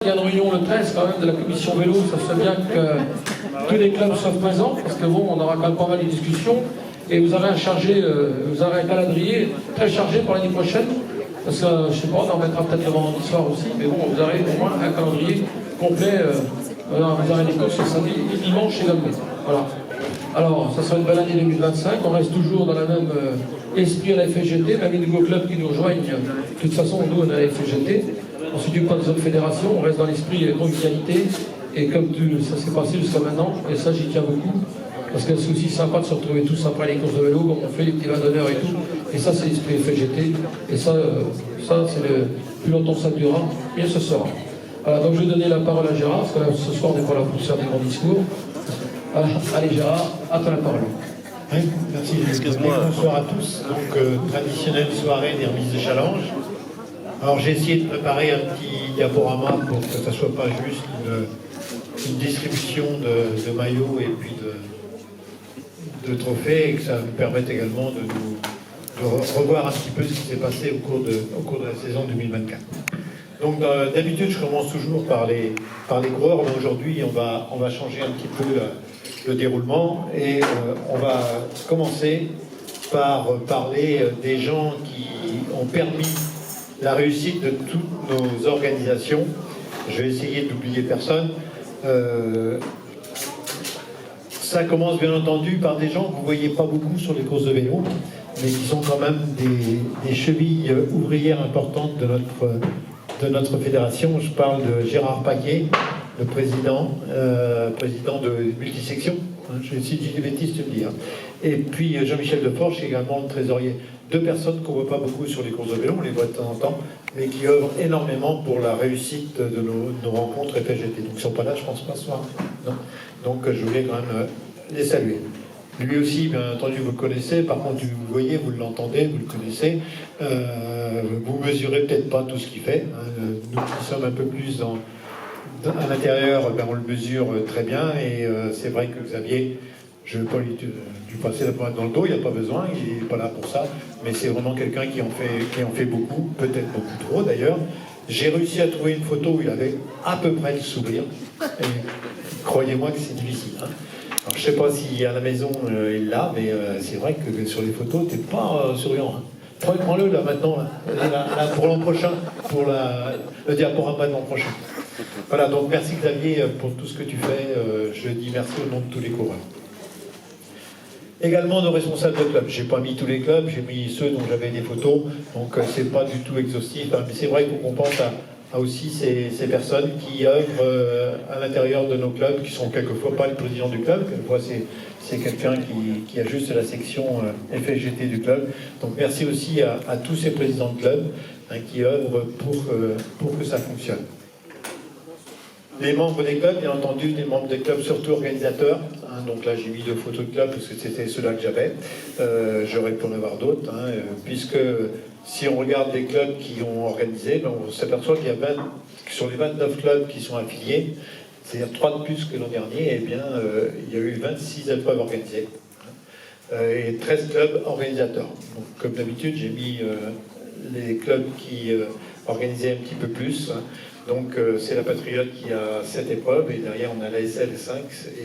qu'il y a une réunion le 13 quand même de la commission vélo, ça serait bien que tous les clubs soient présents, parce que bon, on aura quand même pas mal de discussions. Et vous aurez un calendrier très chargé pour l'année prochaine. Parce que, je sais pas, on en remettra peut-être le vendredi soir aussi, mais bon, vous aurez au moins un calendrier complet. Vous aurez les courses le samedi et dimanche également. Voilà. Alors, ça sera une belle année 2025. On reste toujours dans le même esprit à la FGT, même les nouveaux clubs qui nous rejoignent. De toute façon, nous, on est à la FGT. On se dit pas de zone fédération, on reste dans l'esprit convivialité. Et comme ça s'est passé jusqu'à maintenant, et ça, j'y tiens beaucoup. Parce que c'est aussi sympa de se retrouver tous après les courses de vélo, comme on fait les petits vins d'honneur et tout. Et ça, c'est l'esprit FGT. Et ça c'est plus longtemps ça durera, mieux ce sera. Voilà, donc je vais donner la parole à Gérard, parce que là, ce soir, on n'est pas là pour faire des grands discours. Voilà, allez Gérard, à toi la parole. Oui, merci. Excuse-moi. Bonsoir à tous. Donc, traditionnelle soirée des remises de challenge. Alors, j'ai essayé de préparer un petit diaporama pour que ça ne soit pas juste une distribution de maillots et puis de trophées, et que ça nous permette également de revoir un petit peu ce qui s'est passé au cours de la saison 2024. Donc d'habitude je commence toujours par les coureurs, mais aujourd'hui on va changer un petit peu le déroulement et on va commencer par parler des gens qui ont permis la réussite de toutes nos organisations. Je vais essayer d'oublier personne. Ça commence bien entendu par des gens que vous ne voyez pas beaucoup sur les courses de vélo, mais qui sont quand même des chevilles ouvrières importantes de notre fédération. Je parle de Gérard Paquet, le président de Multisection. Si je dis des bêtises, tu me dis. Et puis Jean-Michel Deforge, également le trésorier. Deux personnes qu'on ne voit pas beaucoup sur les courses de vélo, on les voit de temps en temps, mais qui œuvrent énormément pour la réussite de nos rencontres FGT. Donc ils ne sont pas là, je pense pas ce soir. Non. Donc je voulais quand même les saluer. Lui aussi, bien entendu, vous le connaissez. Par contre, vous le voyez, vous l'entendez, vous le connaissez. Vous mesurez peut-être pas tout ce qu'il fait. Nous qui sommes un peu plus à l'intérieur, ben, on le mesure très bien. Et c'est vrai que Xavier, je ne vais pas lui passer la pointe dans le dos, il n'y a pas besoin, il n'est pas là pour ça. Mais c'est vraiment quelqu'un qui en fait beaucoup, peut-être beaucoup trop d'ailleurs. J'ai réussi à trouver une photo où il avait à peu près le sourire. Et croyez-moi que c'est difficile. Alors, je ne sais pas si à la maison il l'a, mais c'est vrai que sur les photos, tu n'es pas souriant. Prends-le là maintenant, là, pour l'an prochain, pour le diaporama de l'an prochain. Voilà, donc merci Xavier pour tout ce que tu fais. Je dis merci au nom de tous les coureurs. Également nos responsables de club. J'ai pas mis tous les clubs, j'ai mis ceux dont j'avais des photos, donc c'est pas du tout exhaustif, hein, mais c'est vrai qu'on pense à aussi ces personnes qui œuvrent à l'intérieur de nos clubs, qui sont quelquefois pas le président du club, quelquefois c'est quelqu'un qui a juste la section FGT du club. Donc merci aussi à tous ces présidents de club qui œuvrent pour que ça fonctionne. Les membres des clubs, bien entendu, les membres des clubs, surtout organisateurs. Donc là, j'ai mis 2 photos de clubs parce que c'était ceux-là que j'avais. J'aurais pu en avoir d'autres, puisque si on regarde les clubs qui ont organisé, ben, on s'aperçoit qu'il y a sur les 29 clubs qui sont affiliés, c'est-à-dire 3 de plus que l'an dernier, eh bien, il y a eu 26 épreuves organisées et 13 clubs organisateurs. Donc, comme d'habitude, j'ai mis les clubs qui organisaient un petit peu plus. Donc c'est la Patriote qui a 7 épreuves et derrière on a la SL 5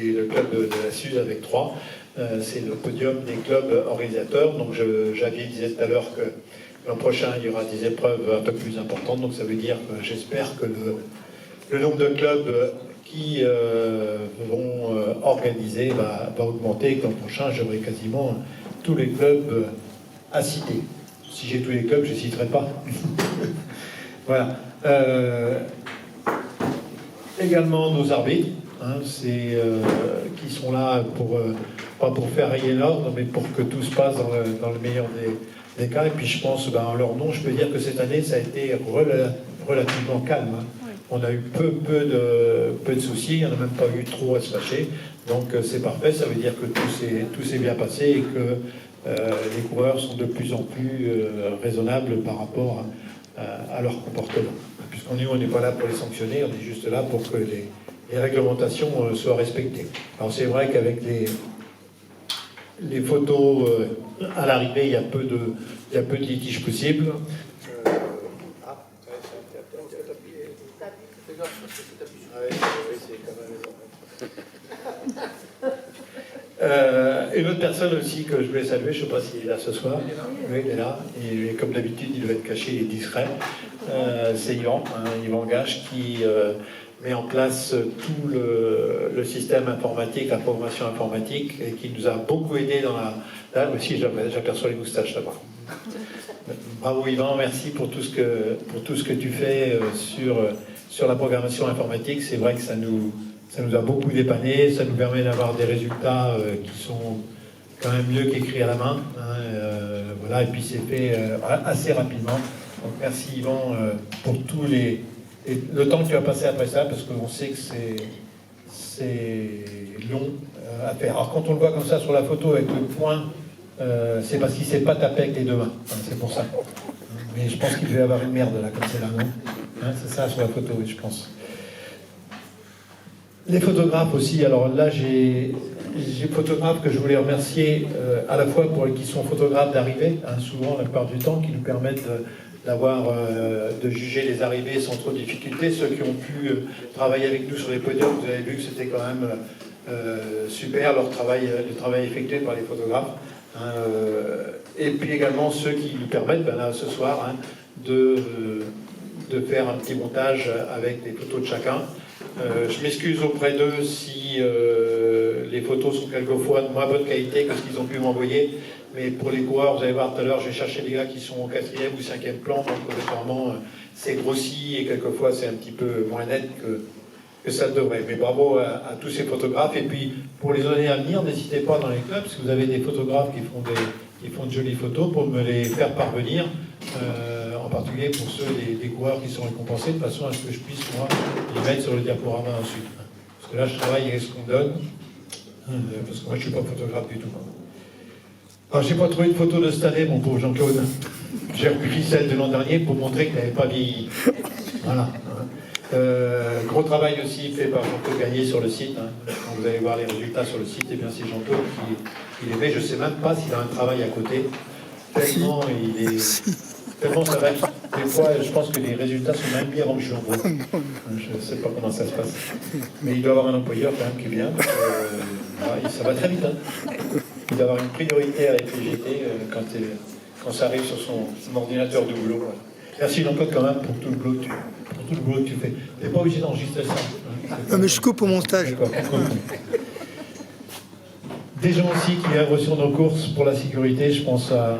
et le club de la SUZ avec 3. C'est le podium des clubs organisateurs. Donc Javier disait tout à l'heure que l'an prochain il y aura des épreuves un peu plus importantes. Donc ça veut dire que j'espère que le nombre de clubs qui vont organiser va augmenter et que l'an prochain j'aurai quasiment tous les clubs à citer. Si j'ai tous les clubs, je ne citerai pas. Voilà. Également nos arbitres, qui sont là pas pour faire rayer l'ordre, mais pour que tout se passe dans le meilleur des cas. Et puis je pense, en leur nom, je peux dire que cette année, ça a été relativement calme. Oui. On a eu peu de soucis, il n'y en a même pas eu trop à se fâcher. Donc c'est parfait, ça veut dire que tout s'est bien passé et que les coureurs sont de plus en plus raisonnables par rapport à leur comportement. Puisqu'on n'est pas là pour les sanctionner, on est juste là pour que les réglementations soient respectées. Alors c'est vrai qu'avec les photos à l'arrivée, il y a peu de litiges possibles. Une autre personne aussi que je voulais saluer, je ne sais pas s'il est là ce soir. Oui, il est là. Et comme d'habitude, il doit être caché, il est discret. C'est Yvan, Yvan Gache, qui met en place tout le système informatique, la programmation informatique, et qui nous a beaucoup aidé dans la... Là aussi, j'aperçois les moustaches là-bas. Bravo Yvan, merci pour tout ce que tu fais sur la programmation informatique. C'est vrai que ça nous a beaucoup dépanné, ça nous permet d'avoir des résultats qui sont quand même mieux qu'écrits à la main. Voilà, et puis c'est fait assez rapidement. Donc merci Yvan pour le temps que tu as passé après ça, parce qu'on sait que c'est long à faire. Alors quand on le voit comme ça sur la photo avec le point, c'est parce qu'il ne s'est pas tapé avec les deux mains. C'est pour ça. Mais je pense qu'il devait y avoir une merde là, comme c'est là, non? C'est ça sur la photo, oui, je pense. Les photographes aussi, alors là j'ai photographes que je voulais remercier à la fois pour qui sont photographes d'arrivée, souvent la plupart du temps, qui nous permettent de juger les arrivées sans trop de difficultés. Ceux qui ont pu travailler avec nous sur les podiums, vous avez vu que c'était quand même super le travail effectué par les photographes. Et puis également ceux qui nous permettent, là, ce soir, de faire un petit montage avec des photos de chacun. Je m'excuse auprès d'eux si les photos sont quelquefois de moins bonne qualité que ce qu'ils ont pu m'envoyer, mais pour les coureurs, vous allez voir tout à l'heure, j'ai cherché des gars qui sont au 4e ou 5e plan, donc obligatoirement c'est grossi et quelquefois c'est un petit peu moins net que ça devrait. Mais bravo à tous ces photographes. Et puis pour les années à venir, n'hésitez pas dans les clubs, si vous avez des photographes qui font de jolies photos, pour me les faire parvenir, en particulier pour ceux des coureurs qui sont récompensés, de façon à ce que je puisse, moi, les mettre sur le diaporama ensuite. Parce que là, je travaille avec ce qu'on donne, parce que moi, je ne suis pas photographe du tout. Alors, j'ai pas trouvé de photo de cette année, mon pauvre Jean-Claude. J'ai republié celle de l'an dernier pour montrer qu'il n'avait pas vieilli. Voilà. Gros travail aussi fait par Jean-Claude Gagné sur le site. Quand vous allez voir les résultats sur le site, et bien c'est Jean-Claude qui les fait. Je ne sais même pas s'il a un travail à côté. Tellement tellement ça va. Des fois, je pense que les résultats sont même bien rangés en gros. Je ne sais pas comment ça se passe. Mais il doit avoir un employeur quand même qui vient. Ça va très vite. Il doit avoir une priorité à la FGT quand ça arrive sur son ordinateur de boulot. Voilà. Merci Jean-Claude quand même pour tout le boulot que tu fais. Tu n'es pas obligé d'enregistrer ça. Non, mais je coupe au montage. Des gens aussi qui œuvrent sur nos courses pour la sécurité, je pense à...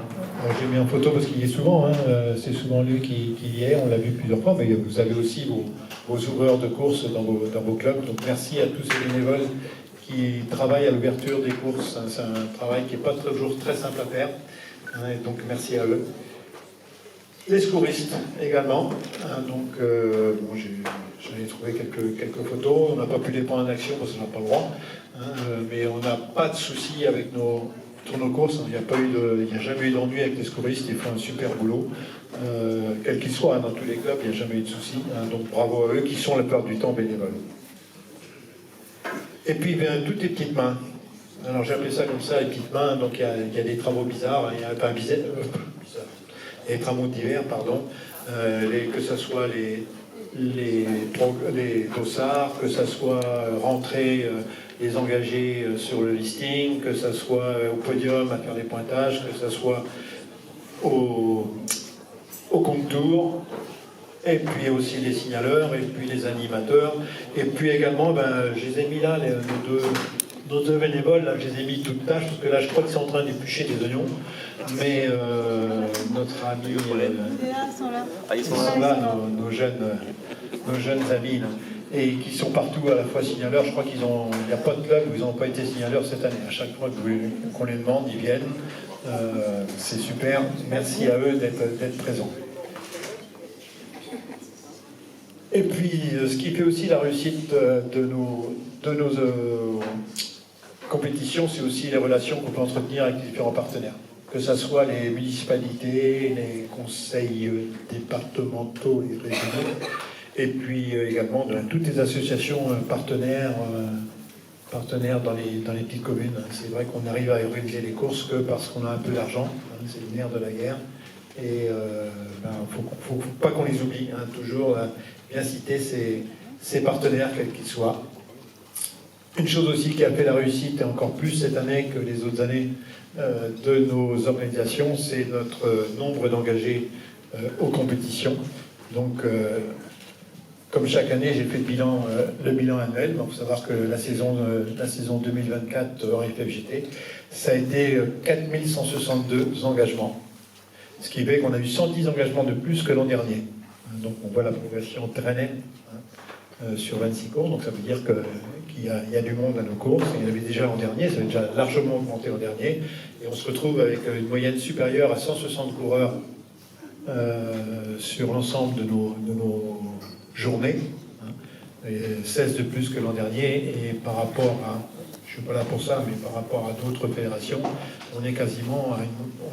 J'ai mis en photo parce qu'il y est souvent, c'est souvent lui qui y est, on l'a vu plusieurs fois, mais vous avez aussi vos ouvreurs de courses dans vos clubs. Donc merci à tous ces bénévoles qui travaillent à l'ouverture des courses. C'est un travail qui n'est pas toujours très simple à faire. Et donc merci à eux. Les secouristes également. Donc j'en ai trouvé quelques photos. On n'a pas pu les prendre en action parce qu'on n'a pas le droit. Mais on n'a pas de soucis avec sur nos courses. Il n'y a jamais eu d'ennui avec les secouristes. Ils font un super boulot. Quel qu'il soit, dans tous les clubs, il n'y a jamais eu de soucis. Donc bravo à eux qui sont la plupart du temps bénévoles. Et puis toutes les petites mains. Alors j'ai appelé ça comme ça, les petites mains. Donc il y a des travaux bizarres. Il y a pas un bizarre. Les travaux d'hiver, pardon, que ce soit les dossards, que ce soit rentrer les engagés sur le listing, que ce soit au podium à faire les pointages, que ce soit au contour, et puis aussi les signaleurs, et puis les animateurs, et puis également, je les ai mis là, nos deux bénévoles, là, je les ai mis toutes tâches, parce que là, je crois qu'ils sont en train d'éplucher des oignons. Mais notre ami... ils sont là, nos jeunes amis, là, et qui sont partout à la fois signaleurs. Je crois il n'y a pas de club où ils n'ont pas été signaleurs cette année. À chaque fois qu'on les demande, ils viennent. C'est super. Merci à eux d'être présents. Et puis, ce qui fait aussi la réussite de nos compétitions, c'est aussi les relations qu'on peut entretenir avec les différents partenaires. Que ce soit les municipalités, les conseils départementaux et régionaux, et puis également toutes les associations partenaires dans les petites communes. C'est vrai qu'on arrive à organiser les courses que parce qu'on a un peu d'argent, c'est le nerf de la guerre, et faut pas qu'on les oublie, toujours bien citer ses partenaires, quels qu'ils soient. Une chose aussi qui a fait la réussite, et encore plus cette année que les autres années de nos organisations, c'est notre nombre d'engagés aux compétitions. Donc, comme chaque année, j'ai fait le bilan annuel. Donc, il faut savoir que la saison 2024 en FFJT, ça a été 4162 engagements. Ce qui fait qu'on a eu 110 engagements de plus que l'an dernier. Donc, on voit la progression très nette sur 26 courses. Donc, ça veut dire qu'il y a du monde à nos courses. Il y en avait déjà l'an dernier, ça avait déjà largement augmenté l'an dernier. Et on se retrouve avec une moyenne supérieure à 160 coureurs sur l'ensemble de nos journées, et 16 de plus que l'an dernier, et par rapport à, je ne suis pas là pour ça, mais par rapport à d'autres fédérations, on est quasiment,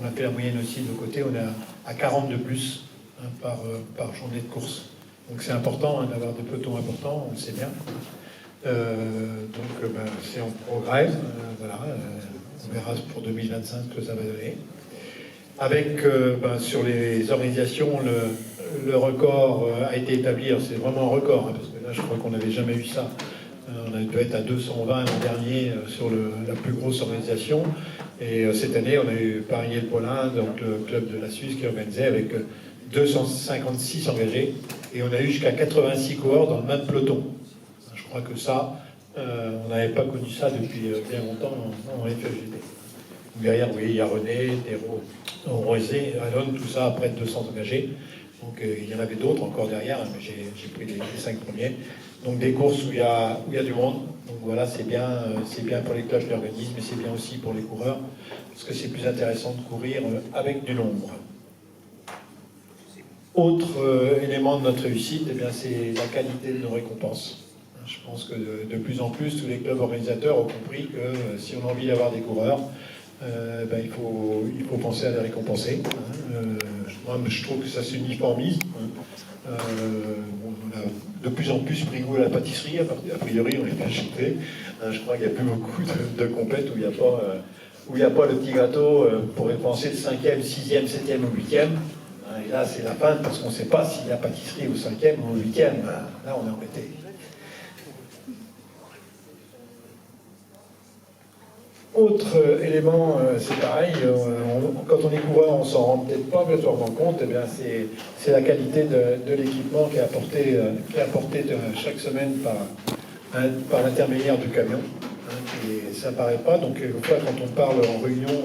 on a fait la moyenne aussi de nos côtés, on est à 40 de plus par journée de course. Donc c'est important d'avoir des pelotons importants, on le sait bien. Donc c'est en progrès, voilà, on verra pour 2025 ce que ça va donner. Avec, sur les organisations, le record a été établi, c'est vraiment un record, parce que là je crois qu'on n'avait jamais eu ça. On a dû être à 220 l'an dernier sur la plus grosse organisation, et cette année on a eu Paris-et-le-Paulin, donc le club de la Suisse qui organisait avec 256 engagés, et on a eu jusqu'à 86 coureurs dans le même peloton. Je crois que ça, on n'avait pas connu ça depuis bien longtemps en FFJT. Derrière, oui, il y a René, Thérault, Rosé, Alon, tout ça, près de 200 engagés. Donc il y en avait d'autres encore derrière, mais j'ai pris les 5 premiers. Donc des courses où il y a du monde. Donc voilà, c'est bien pour les clubs qui organisent, mais c'est bien aussi pour les coureurs, parce que c'est plus intéressant de courir avec du nombre. Autre élément de notre réussite, eh bien, c'est la qualité de nos récompenses. Je pense que de plus en plus, tous les clubs organisateurs ont compris que si on a envie d'avoir des coureurs, il faut penser à les récompenser. Moi, je trouve que ça s'uniformise. On a de plus en plus pris goût à la pâtisserie, a priori on est bien chauffé. Je crois qu'il n'y a plus beaucoup de compètes où il n'y a pas le petit gâteau pour récompenser le 5e, 6e, 7e ou 8e. Et là c'est la fin parce qu'on ne sait pas s'il y a pâtisserie au 5e ou au 8e. Là on est embêté. Autre élément, c'est pareil, quand on est coureur, on s'en rend peut-être pas obligatoirement compte, eh bien c'est la qualité de l'équipement qui est apporté chaque semaine par l'intermédiaire du camion. Et ça paraît pas, donc quelquefois quand on parle en réunion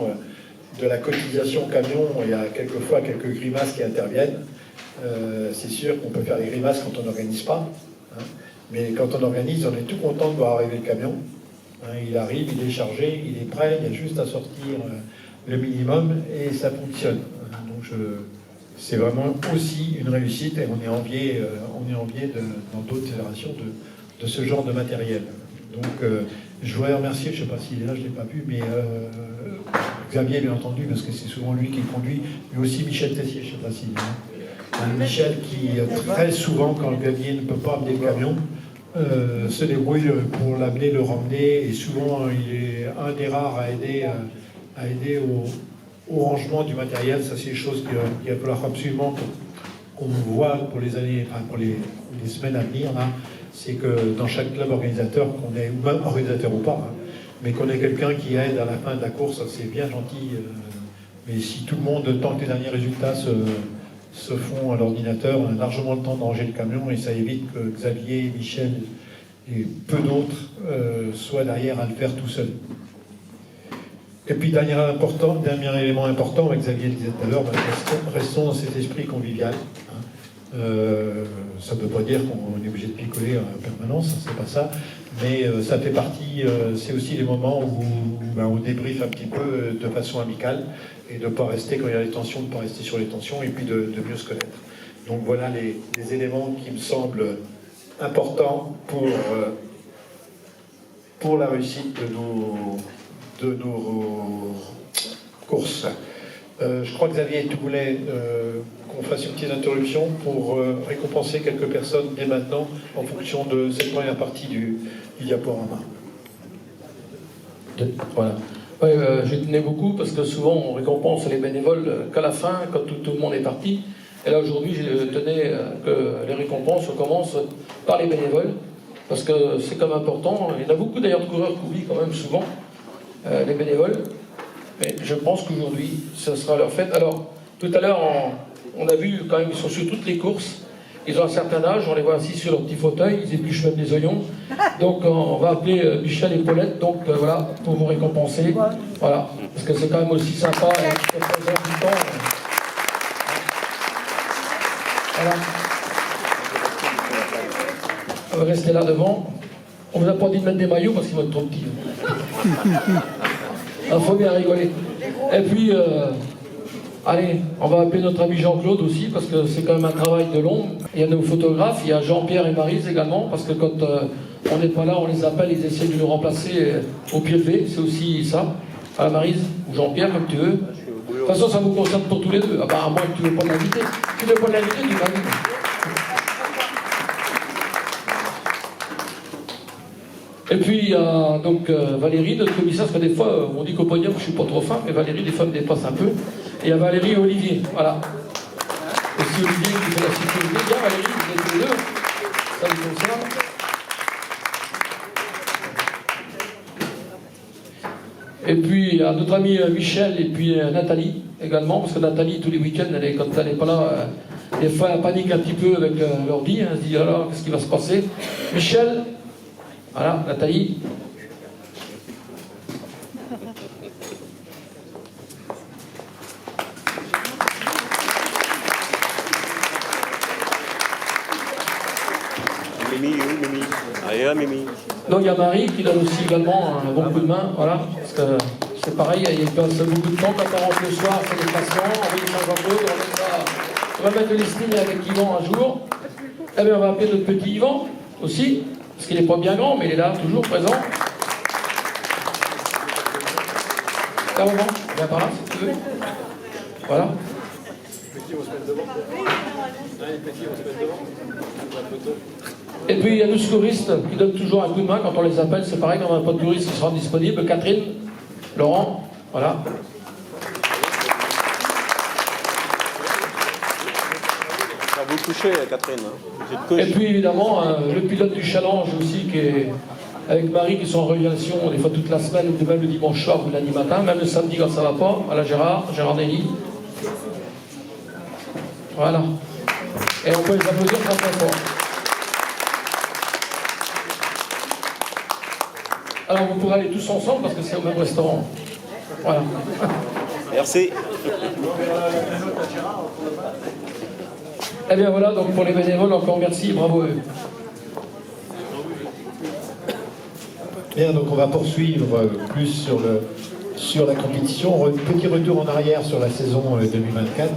de la cotisation camion, il y a quelquefois quelques grimaces qui interviennent. C'est sûr qu'on peut faire des grimaces quand on n'organise pas, mais quand on organise, on est tout content de voir arriver le camion. Il arrive, il est chargé, il est prêt, il y a juste à sortir le minimum et ça fonctionne. Donc c'est vraiment aussi une réussite et on est envié dans d'autres fédérations de ce genre de matériel. Donc je voudrais remercier, je ne sais pas s'il est là, je ne l'ai pas vu, mais Xavier bien entendu, parce que c'est souvent lui qui conduit, mais aussi Michel Tessier, je ne sais pas s'il est là. Michel qui très souvent, quand Xavier ne peut pas amener le camion, se débrouille pour l'amener, le ramener, et souvent il est un des rares à aider au rangement du matériel. Ça c'est des choses qu'il va falloir absolument qu'on voit pour les années, enfin pour les semaines à venir. C'est que dans chaque club organisateur, qu'on ait, ou même organisateur ou pas, mais qu'on ait quelqu'un qui aide à la fin de la course, c'est bien gentil. Mais si tout le monde, tant que les derniers résultats se font à l'ordinateur, on a largement le temps de ranger le camion et ça évite que Xavier, Michel et peu d'autres soient derrière à le faire tout seul. Et puis dernier élément important, Xavier le disait tout à l'heure, restons dans cet esprit convivial. Ça ne veut pas dire qu'on est obligé de picoler en permanence, c'est pas ça, mais ça fait partie, c'est aussi les moments où on débriefe un petit peu de façon amicale et de ne pas rester, quand il y a les tensions, de ne pas rester sur les tensions et puis de mieux se connaître. Donc voilà les éléments qui me semblent importants pour la réussite de nos courses. Je crois que Xavier, tu voulais qu'on fasse une petite interruption pour récompenser quelques personnes dès maintenant en fonction de cette première partie du diaporama. Voilà. Ouais, j'y tenais beaucoup parce que souvent on récompense les bénévoles qu'à la fin, quand tout le monde est parti. Et là, aujourd'hui, je tenais que les récompenses commencent par les bénévoles, parce que c'est quand même important. Il y en a beaucoup d'ailleurs de coureurs qui oublient quand même souvent les bénévoles. Mais je pense qu'aujourd'hui, ce sera leur fête. Alors, tout à l'heure, on a vu quand même, ils sont sur toutes les courses. Ils ont un certain âge, on les voit assis sur leur petit fauteuil, ils épluchent même des oignons. Donc on va appeler Michel et Paulette, donc voilà, pour vous récompenser. Voilà, parce que c'est quand même aussi sympa, et très important. Voilà. On va rester là devant. On vous a pas dit de mettre des maillots parce qu'ils vont être trop petits. Il faut bien rigoler. Et puis, allez, on va appeler notre ami Jean-Claude aussi, parce que c'est quand même un travail de long. Il y a nos photographes, il y a Jean-Pierre et Maryse également, parce que quand on n'est pas là, on les appelle, ils essaient de nous remplacer au pied levé, c'est aussi ça. À la Maryse, ou Jean-Pierre, comme tu veux. De toute façon, ça vous concerne pour tous les deux, à part à moins que tu ne veux pas l'inviter. Tu ne veux pas l'inviter, tu m'invites. Et puis il y a donc Valérie, notre commissaire, parce que des fois on dit qu'au podium je suis pas trop fin, mais Valérie des fois me dépasse un peu. Et il y a Valérie et Olivier, voilà. Et si Olivier qui fait la sécurité, bien Valérie, vous êtes tous les deux, ça vous concerne. Et puis il y a notre ami Michel et puis Nathalie également, parce que Nathalie tous les week-ends, quand elle n'est pas là, des fois elle panique un petit peu avec l'ordi, elle se dit alors qu'est-ce qui va se passer. Michel. Voilà, Nathalie. Mimi, Mimi. Allez, Mimi. Donc il y a Marie qui donne aussi également un bon coup de main, voilà, parce que c'est pareil, il passe beaucoup de temps quand on rentre le soir, c'est des placements, on va Jean-Claude, on va mettre le listing avec Yvan un jour. Eh bien on va appeler notre petit Yvan aussi. Parce qu'il n'est pas bien grand, mais il est là, toujours présent. Là, moment, viens par là, si tu veux. Voilà. Et puis, il y a nos secouristes qui donnent toujours un coup de main quand on les appelle. C'est pareil, quand on n'a pas de touristes qui seront disponibles. Catherine, Laurent, voilà. Ça va vous toucher, Catherine. Et puis évidemment, le pilote du challenge aussi, qui est avec Marie, qui sont en relation des fois toute la semaine, ou même le dimanche soir ou lundi matin, même le samedi quand ça va pas. Voilà Gérard Nelly. Voilà. Et on peut les applaudir très très fort. Alors vous pourrez aller tous ensemble parce que c'est au même restaurant. Voilà. Merci. Eh bien voilà, donc pour les bénévoles, encore merci, bravo à eux. Bien, donc on va poursuivre plus sur la compétition. Petit retour en arrière sur la saison 2024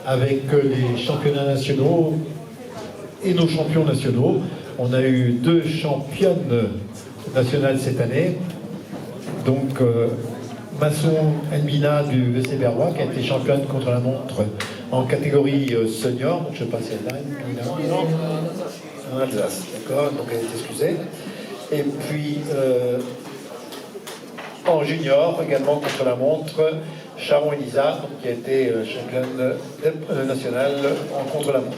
avec les championnats nationaux et nos champions nationaux. On a eu 2 championnes nationales cette année. Donc Masson Elmina du VC Berrois qui a été championne contre la montre en catégorie senior. Donc, je ne sais pas si elle est là. En Alsace, d'accord, donc elle est excusée. Et puis en junior également contre la montre, Charon Elisa qui a été championne nationale en contre la montre.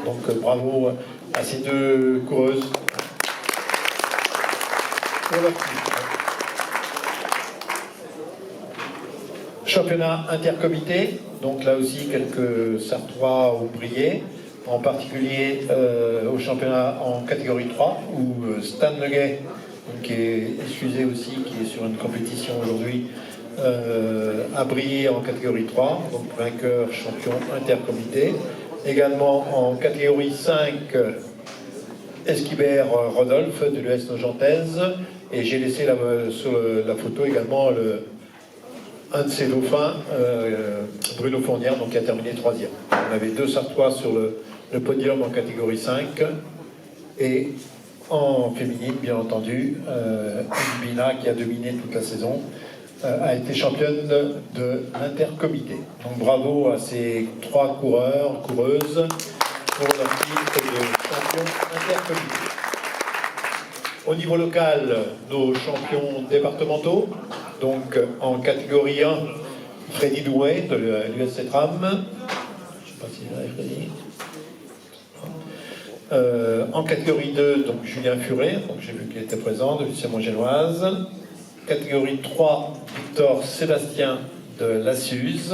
Donc bravo à ces 2 coureuses. Pour leur titre. Championnat intercomité, donc là aussi quelques Sartrois ont brillé, en particulier au championnat en catégorie 3, où Stan Leguet, qui est excusé aussi, qui est sur une compétition aujourd'hui, a brillé en catégorie 3, donc vainqueur champion intercomité. Également en catégorie 5, Esquibert Rodolphe de l'US Nogentaise, et j'ai laissé sur la photo également un de ses dauphins, Bruno Fournière, donc qui a terminé 3e. On avait 2 Sartois sur le podium en catégorie 5, et en féminine, bien entendu, Bina, qui a dominé toute la saison, a été championne de l'intercomité. Donc bravo à ces 3 coureurs, coureuses, pour leur titre de champion intercomité. Au niveau local, nos champions départementaux, donc en catégorie 1, Freddy Douet de l'US Cetram. Je ne sais pas s'il est là, Freddy. En catégorie 2, donc Julien Furet, donc j'ai vu qu'il était présent, de Lucien Montgénoise. Catégorie 3, Victor Sébastien de la Suze.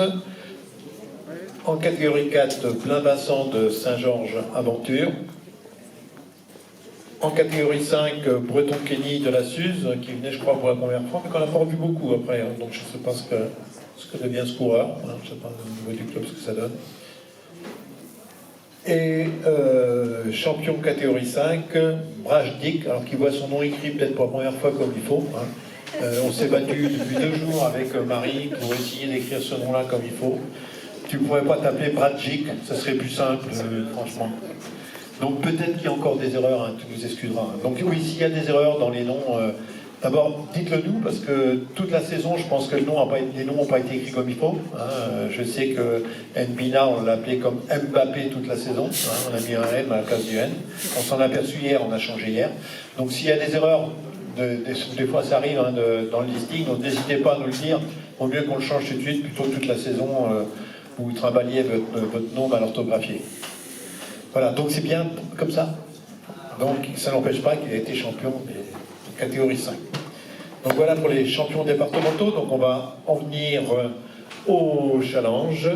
En catégorie 4, Blain Vincent de Saint-Georges-Aventure. En catégorie 5, Breton Kenny de la Suze, qui venait, je crois, pour la première fois, mais qu'on n'a pas revu beaucoup après. Hein, donc je ne sais pas ce que devient ce coureur. Hein, je ne sais pas au niveau du club ce que ça donne. Et champion catégorie 5, Brajdik, alors qui voit son nom écrit peut-être pour la première fois comme il faut. Hein. On s'est battu depuis 2 jours avec Marie pour essayer d'écrire ce nom-là comme il faut. Tu ne pourrais pas t'appeler Brajdik, ça serait plus simple, franchement. Donc peut-être qu'il y a encore des erreurs, hein, tu nous excuseras. Donc oui, s'il y a des erreurs dans les noms, d'abord dites-le nous, parce que toute la saison, je pense que les noms n'ont pas été écrits comme il faut. Hein. Je sais que Nbina, on l'a appelé comme Mbappé toute la saison. Hein. On a mis un M à la place du N. On s'en a aperçu hier, on a changé hier. Donc s'il y a des erreurs, des fois ça arrive hein, dans le listing, donc n'hésitez pas à nous le dire. Au mieux qu'on le change tout de suite, plutôt toute la saison, où vous travailliez votre nom mal orthographié. Voilà, donc c'est bien comme ça. Donc ça n'empêche pas qu'il ait été champion de catégorie 5. Donc voilà pour les champions départementaux. Donc on va en venir au challenge.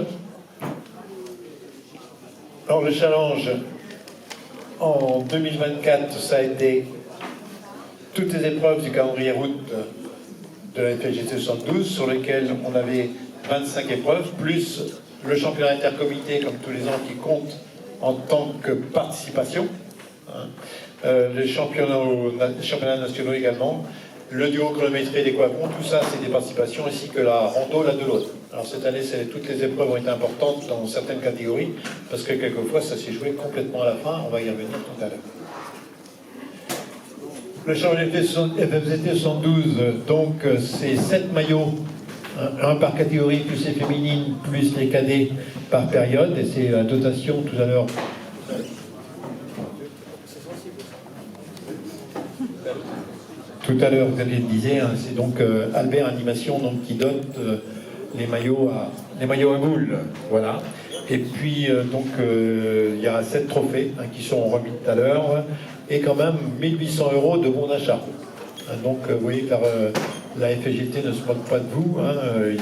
Alors le challenge en 2024, ça a été toutes les épreuves du calendrier route de la FLGT 72, sur lesquelles on avait 25 épreuves, plus le championnat intercomité, comme tous les ans, qui compte en tant que participation, hein. Les championnats nationaux également, le duo chronométré des quadrons, tout ça c'est des participations, ainsi que la rando, la de l'autre. Alors cette année, toutes les épreuves ont été importantes dans certaines catégories, parce que quelquefois ça s'est joué complètement à la fin, on va y revenir tout à l'heure. Le championnat FFZT 72, donc c'est 7 maillots, un par catégorie, plus les féminines, plus les cadets par période, et c'est la dotation tout à l'heure. Tout à l'heure, vous avez disait, hein, c'est donc Albert Animation donc, qui donne les maillots à boules. Voilà. Et puis, il y a 7 trophées hein, qui seront remis tout à l'heure, et quand même 1800 € de bons d'achat. Donc, vous voyez que la FGT ne se moque pas de vous, hein,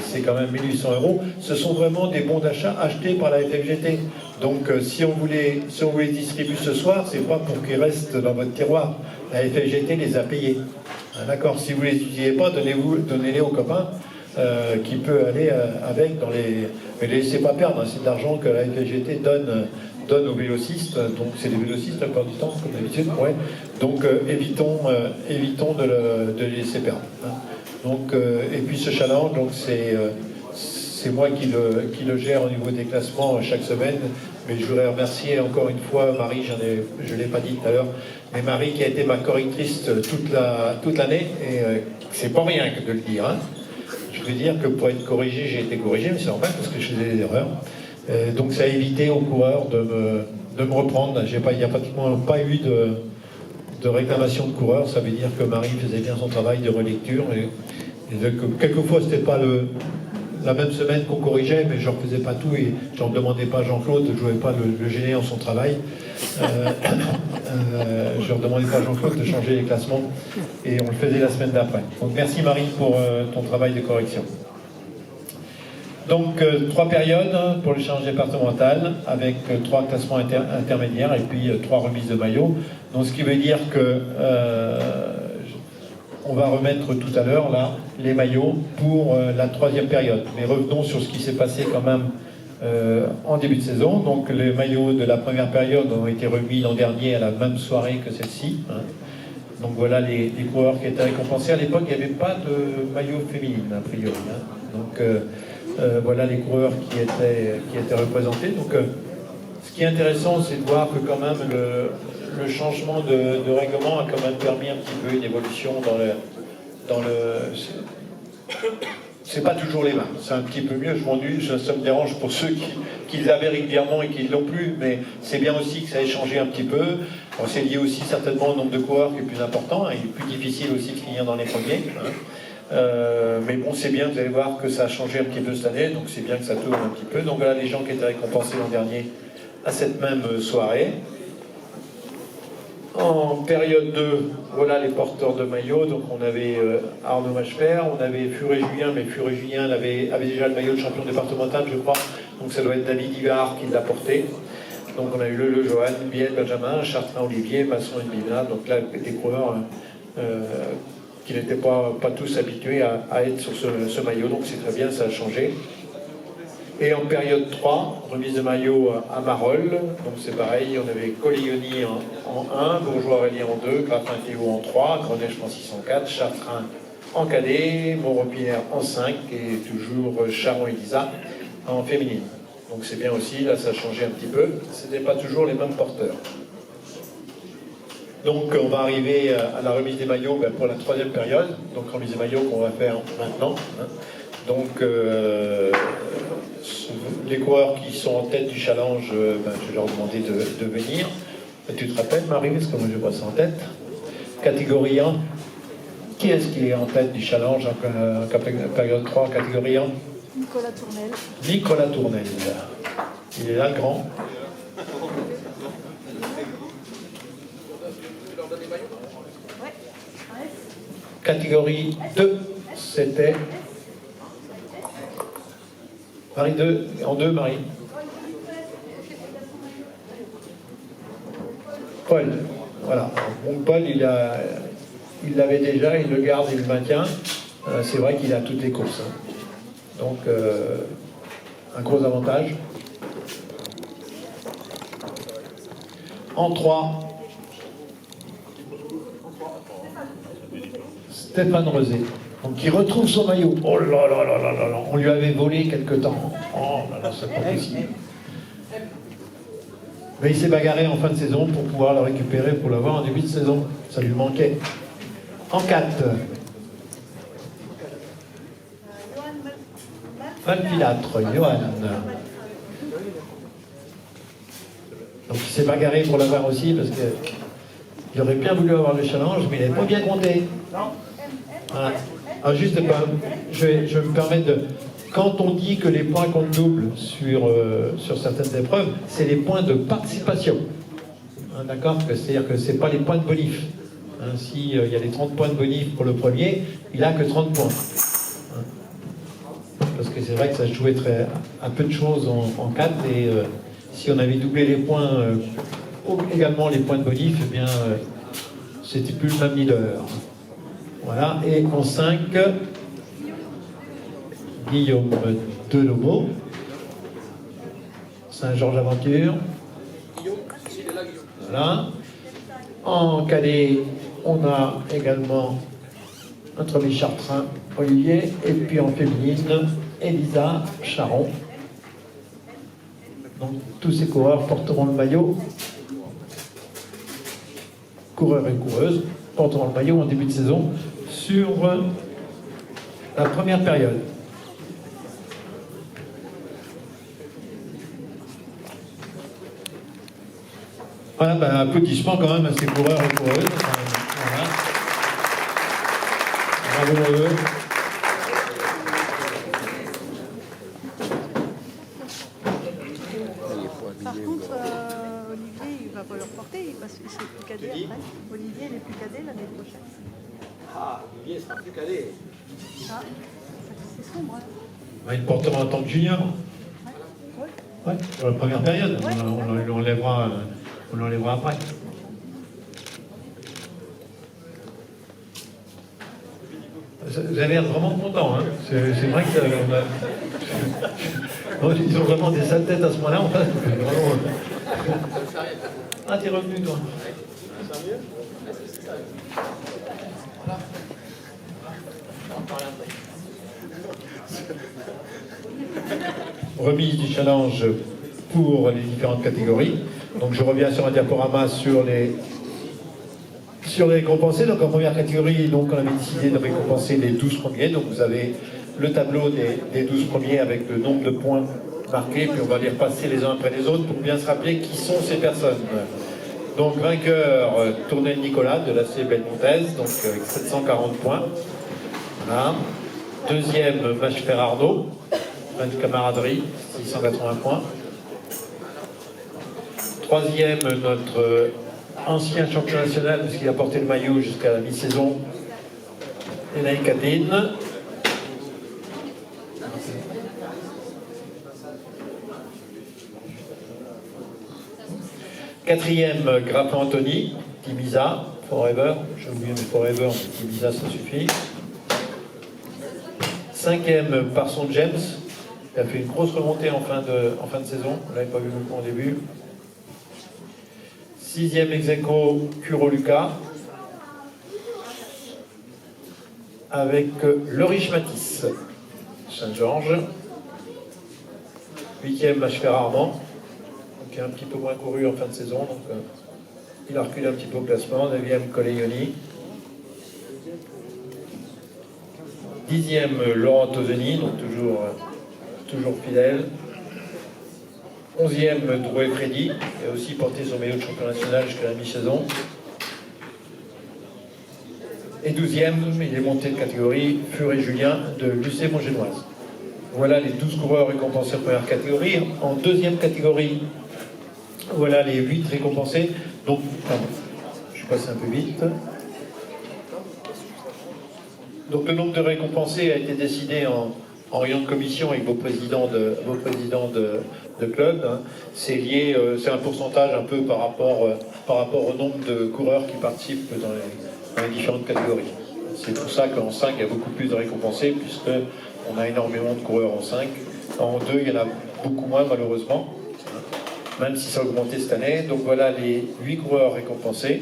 c'est quand même 1800 €. Ce sont vraiment des bons d'achat achetés par la FGT. Donc, si on vous les distribue ce soir, c'est pas pour qu'ils restent dans votre tiroir. La FGT les a payés. Hein, d'accord. Si vous ne les utilisez pas, donnez-les aux copains qui peut aller avec dans les. Mais ne les laissez pas perdre. Hein, c'est de l'argent que la FGT donne aux vélocistes, donc c'est des vélocistes la plupart du temps, comme d'habitude, ouais. Donc évitons de les laisser perdre. Hein. Donc, et puis ce challenge, donc c'est moi qui le gère au niveau des classements chaque semaine, mais je voudrais remercier encore une fois Marie, je ne l'ai pas dit tout à l'heure, mais Marie qui a été ma correctrice toute l'année, et c'est pas rien que de le dire. Hein. Je veux dire que pour être corrigé, j'ai été corrigé, mais c'est normal parce que je faisais des erreurs. Donc ça a évité aux coureurs de me reprendre. Il n'y a pratiquement pas eu de réclamation de coureurs. Ça veut dire que Marie faisait bien son travail de relecture. Et quelquefois, ce n'était pas la même semaine qu'on corrigeait, mais je ne refaisais pas tout et je ne demandais pas à Jean-Claude, je ne voulais pas le gêner en son travail. Je ne demandais pas à Jean-Claude de changer les classements et on le faisait la semaine d'après. Donc merci Marie pour ton travail de correction. Donc 3 périodes hein, pour le challenge départemental avec 3 classements intermédiaires et puis 3 remises de maillots. Donc ce qui veut dire que on va remettre tout à l'heure là les maillots pour la 3e période. Mais revenons sur ce qui s'est passé quand même en début de saison. Donc les maillots de la première période ont été remis l'an dernier à la même soirée que celle-ci. Hein. Donc voilà les coureurs qui étaient récompensés. À l'époque, il n'y avait pas de maillot féminine a priori. Hein. Donc voilà les coureurs qui étaient représentés. Donc, ce qui est intéressant, c'est de voir que quand même le changement de règlement a quand même permis un petit peu une évolution dans le. C'est pas toujours les mêmes. C'est un petit peu mieux. Ça me dérange pour ceux qui les avaient régulièrement et qui ne l'ont plus, mais c'est bien aussi que ça ait changé un petit peu. Bon, c'est lié aussi certainement au nombre de coureurs qui est plus important. Hein. Il est plus difficile aussi de finir dans les premiers. Hein. Mais bon, c'est bien, vous allez voir que ça a changé un petit peu cette année, donc c'est bien que ça tourne un petit peu. Donc voilà les gens qui étaient récompensés l'an dernier à cette même soirée. En période 2, voilà les porteurs de maillot. Donc on avait Arnaud Machefer, on avait Furet-Julien, mais Furet-Julien avait déjà le maillot de champion départemental, je crois. Donc ça doit être David Ivard qui l'a porté. Donc on a eu le Johan, Biel, Benjamin, Chartrain, Olivier, Masson et Bina. Donc là, des coureurs qui n'étaient pas tous habitués à être sur ce maillot. Donc c'est très bien, ça a changé. Et en période 3, remise de maillot à Marolles. Donc c'est pareil, on avait Collioni en 1, Bourgeois-Rély en 2, Graffin-Théo en 3, Grenet-Francis en 4, Chartrain en cadet, Montropinière en 5 et toujours Charon-Elisa en féminine. Donc c'est bien aussi, là ça a changé un petit peu, ce n'était pas toujours les mêmes porteurs. Donc on va arriver à la remise des maillots pour la 3e période, donc remise des maillots qu'on va faire maintenant. Donc les coureurs qui sont en tête du challenge, je vais leur demander de venir. Tu te rappelles Marie, parce que moi je vois ça en tête. Catégorie 1, qui est-ce qui est en tête du challenge en période 3, catégorie 1? Nicolas Tournel. Nicolas Tournel. Il est là, le grand. Catégorie 2, c'était... Marie 2, en 2, Marie. Paul, voilà. Donc Paul, il l'avait déjà, il le garde, il le maintient. C'est vrai qu'il a toutes les courses. Donc, un gros avantage. En 3, Stéphane Rezé. Donc, il retrouve son maillot. Oh là là là là là là. On lui avait volé quelque temps. Oh là là, c'est pas possible. Mais il s'est bagarré en fin de saison pour pouvoir le récupérer, pour l'avoir en début de saison. Ça lui manquait. En 4. Malfilâtre, Johan. Donc il s'est bagarré pour l'avoir aussi parce qu'il aurait bien voulu avoir le challenge, mais il n'avait pas bien compté. Voilà. Alors juste, je me permets de... Quand on dit que les points comptent double sur certaines épreuves, c'est les points de participation. Hein, d'accord? C'est-à-dire que ce n'est pas les points de bonif. Hein, s'il y a les 30 points de bonif pour le premier, il n'a que 30 points. Parce que c'est vrai que ça jouait à peu de choses en 4 et si on avait doublé les points, également les points de bonif, eh bien c'était plus le même leader. Voilà, et en 5, Guillaume Delomo, Saint-Georges-Aventure. Voilà. En cadet, on a également notre ami Chartrain, Olivier, et puis en féminine, Elisa Charon. Donc tous ces coureurs porteront le maillot, coureurs et coureuses, porteront le maillot en début de saison sur la première période. Voilà, applaudissements quand même à ces coureurs et coureuses. Voilà. Bravo à eux. Par contre, Olivier, il va pas le reporter parce que c'est plus cadet après. Olivier, il est plus cadet l'année prochaine. Ah, Olivier sera plus cadet. Ah, c'est sombre. Hein. Il portera en tant que junior. Ouais, pour la première période. On l'enlèvera après. Vous avez l'air vraiment content, hein. C'est vrai que ils ont vraiment des sales têtes à ce moment-là. Ah, t'es revenu, toi. Remise du challenge pour les différentes catégories. Donc je reviens sur un diaporama sur les récompensés. Donc en première catégorie, donc on avait décidé de récompenser les 12 premiers. Donc vous avez le tableau des 12 premiers avec le nombre de points marqués, puis on va les repasser les uns après les autres pour bien se rappeler qui sont ces personnes. Donc vainqueur, Tournel Nicolas de l'AC Belmontaise, donc avec 740 points. Voilà. Deuxième, Machefer Arnaud, fin de camaraderie, 680 points. Troisième, notre ancien champion national, parce qu'il a porté le maillot jusqu'à la mi-saison, Enaï Kadine. Quatrième, Grappin Anthony, Timiza, Forever. J'ai oublié mes Forever, mais Timiza, ça suffit. Cinquième, Parson James. Il a fait une grosse remontée en fin de saison. On ne l'avait pas vu beaucoup au début. Sixième, ex-aequo, Kuro Lucas. Avec Lorich Matisse, Saint-Georges. Huitième, Machefer Armand, qui est un petit peu moins couru en fin de saison, donc il a reculé un petit peu au classement. Neuvième, Coléoni. Dixième, Laurent Tozeni, donc toujours fidèle. Onzième, Drouet Freddy, qui a aussi porté son maillot de champion national jusqu'à la mi-saison. Et douzième, il est monté de catégorie, Furet Julien de l'UC Montgénoise. Voilà les 12 coureurs récompensés en première catégorie. En deuxième catégorie, voilà les 8 récompensés. Donc, pardon, je suis passé un peu vite. Donc le nombre de récompensés a été décidé en réunion de commission avec vos présidents de club. Hein. C'est lié, c'est un pourcentage un peu par rapport au nombre de coureurs qui participent dans les différentes catégories. C'est pour ça qu'en 5, il y a beaucoup plus de récompensés, puisqu'on a énormément de coureurs en 5. En 2, il y en a beaucoup moins, malheureusement, même si ça a augmenté cette année. Donc voilà les 8 coureurs récompensés.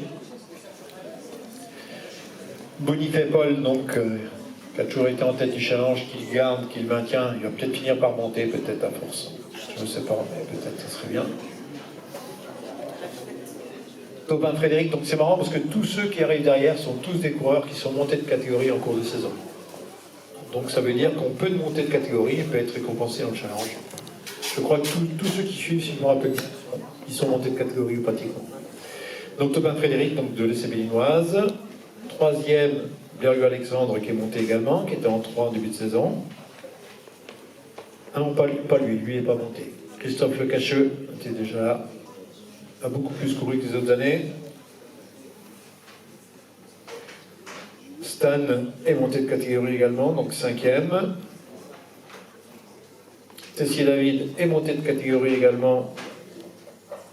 Bonifay Paul, donc, qui a toujours été en tête du challenge, qui le garde, qui le maintient, il va peut-être finir par monter, peut-être à force. Je ne sais pas, mais peut-être ça serait bien. Tobin Frédéric, donc c'est marrant parce que tous ceux qui arrivent derrière sont tous des coureurs qui sont montés de catégorie en cours de saison. Donc ça veut dire qu'on peut monter de catégorie et peut être récompensé en challenge. Je crois que tous ceux qui suivent, si je me rappelle, ils sont montés de catégorie pratiquement. Donc Tobin Frédéric, donc de l'EC Bellinoise. Troisième, Bergu Alexandre, qui est monté également, qui était en 3 en début de saison. Ah non, pas lui n'est pas monté. Christophe Lecacheux était déjà là, a beaucoup plus couru que les autres années. Stan est monté de catégorie également, donc 5e. Tessier David est monté de catégorie également,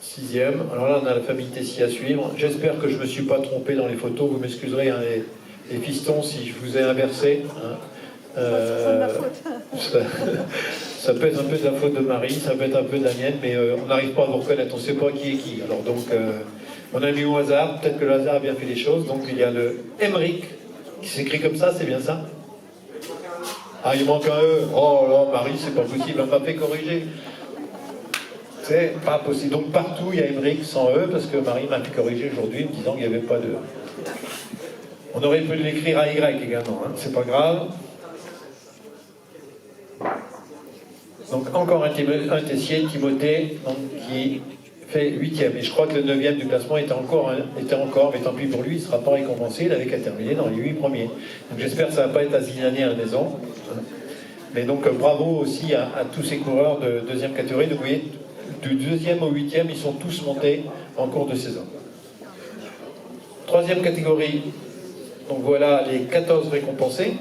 6e. Alors là, on a la famille Tessier à suivre. J'espère que je ne me suis pas trompé dans les photos. Vous m'excuserez, hein, les pistons, si je vous ai inversé. Hein. Ça peut être un peu de la faute de Marie, ça peut être un peu de la mienne, mais on n'arrive pas à vous reconnaître, on ne sait pas qui est qui. Alors donc, on a mis au hasard, peut-être que le hasard a bien fait les choses. Donc il y a le Emmerich, qui s'écrit comme ça, c'est bien ça? Ah, il manque un E. Oh là, Marie, c'est pas possible, on m'a fait corriger. C'est pas possible. Donc partout, il y a Emmerich sans E, parce que Marie m'a fait corriger aujourd'hui, me disant qu'il n'y avait pas de E. On aurait pu l'écrire à Y également, hein. C'est pas grave. Donc encore un Tessier, Timothée, donc, qui fait 8e. Et je crois que le 9e du classement était encore, mais tant pis pour lui, il ne sera pas récompensé, il avait qu'à terminer dans les 8 premiers. Donc j'espère que ça ne va pas être à Zidane à la maison. Mais donc bravo aussi à tous ces coureurs de deuxième catégorie. Donc vous voyez, du 2e au 8e, ils sont tous montés en cours de saison. 3e catégorie, donc voilà les 14 récompensés.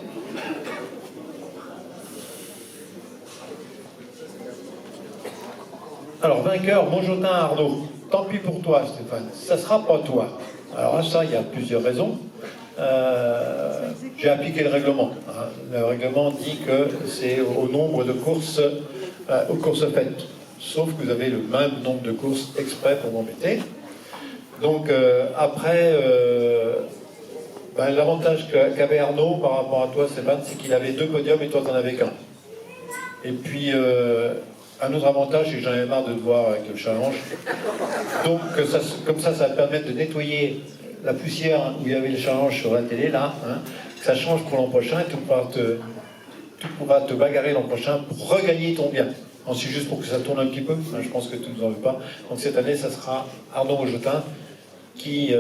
Alors, vainqueur, Montjotin Arnaud. Tant pis pour toi, Stéphane. Ça ne sera pas toi. Alors, ça, il y a plusieurs raisons. J'ai appliqué le règlement. Hein. Le règlement dit que c'est au nombre de courses, aux courses faites. Sauf que vous avez le même nombre de courses exprès pour m'embêter. Donc, après, l'avantage qu'avait Arnaud par rapport à toi, Stéphane, c'est qu'il avait 2 podiums et toi, tu n'en avais qu'un. Et puis... un autre avantage, c'est que j'en avais marre de te voir avec le challenge. Donc, comme ça va te permettre de nettoyer la poussière où il y avait le challenge sur la télé, là. Hein, que ça change pour l'an prochain et tu pourras te bagarrer l'an prochain pour regagner ton bien. Ensuite, juste pour que ça tourne un petit peu, hein, je pense que tu ne nous en veux pas. Donc, cette année, ça sera Arnaud Montjotin qui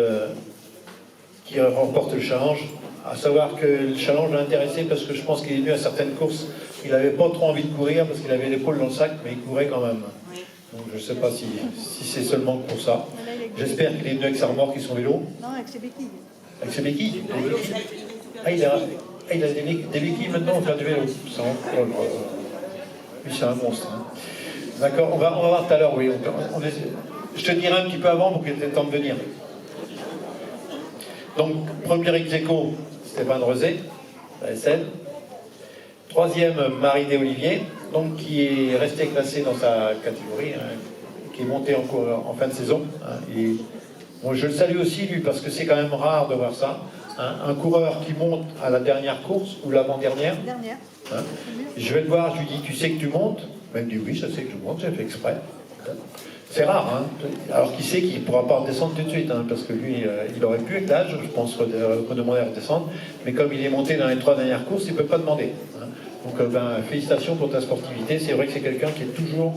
remporte le challenge. À savoir que le challenge l'a intéressé parce que je pense qu'il est venu à certaines courses. Il n'avait pas trop envie de courir parce qu'il avait l'épaule dans le sac, mais il courait quand même. Donc je ne sais pas si c'est seulement pour ça. Là, il est J'espère qu'il est venu avec sa remorque et son vélo. Non, avec ses béquilles. Avec ses béquilles. Ah, il a des béquilles maintenant pour faire du vélo. Lui, c'est un monstre. Hein. D'accord, on va voir tout à l'heure, oui. Je te dirai un petit peu avant pour qu'il ait le temps de venir. Donc, premier ex-aequo, Stéphane Rezé, la SL. Troisième, Marie-Dé Olivier, donc qui est resté classé dans sa catégorie, hein, qui est monté en fin de saison. Hein, et, bon, je le salue aussi, lui, parce que c'est quand même rare de voir ça. Hein, un coureur qui monte à la dernière course, ou l'avant-dernière. Dernière. Hein, je vais le voir, je lui dis, tu sais que tu montes? Il me dit, oui, je sais que je monte, j'ai fait exprès. C'est rare, hein. Alors qu'il sait qu'il ne pourra pas redescendre tout de suite, hein, parce que lui, il aurait pu être l'âge, je pense, redemander à redescendre, mais comme il est monté dans les 3 dernières courses, il ne peut pas demander. Hein. Donc, félicitations pour ta sportivité. C'est vrai que c'est quelqu'un qui est toujours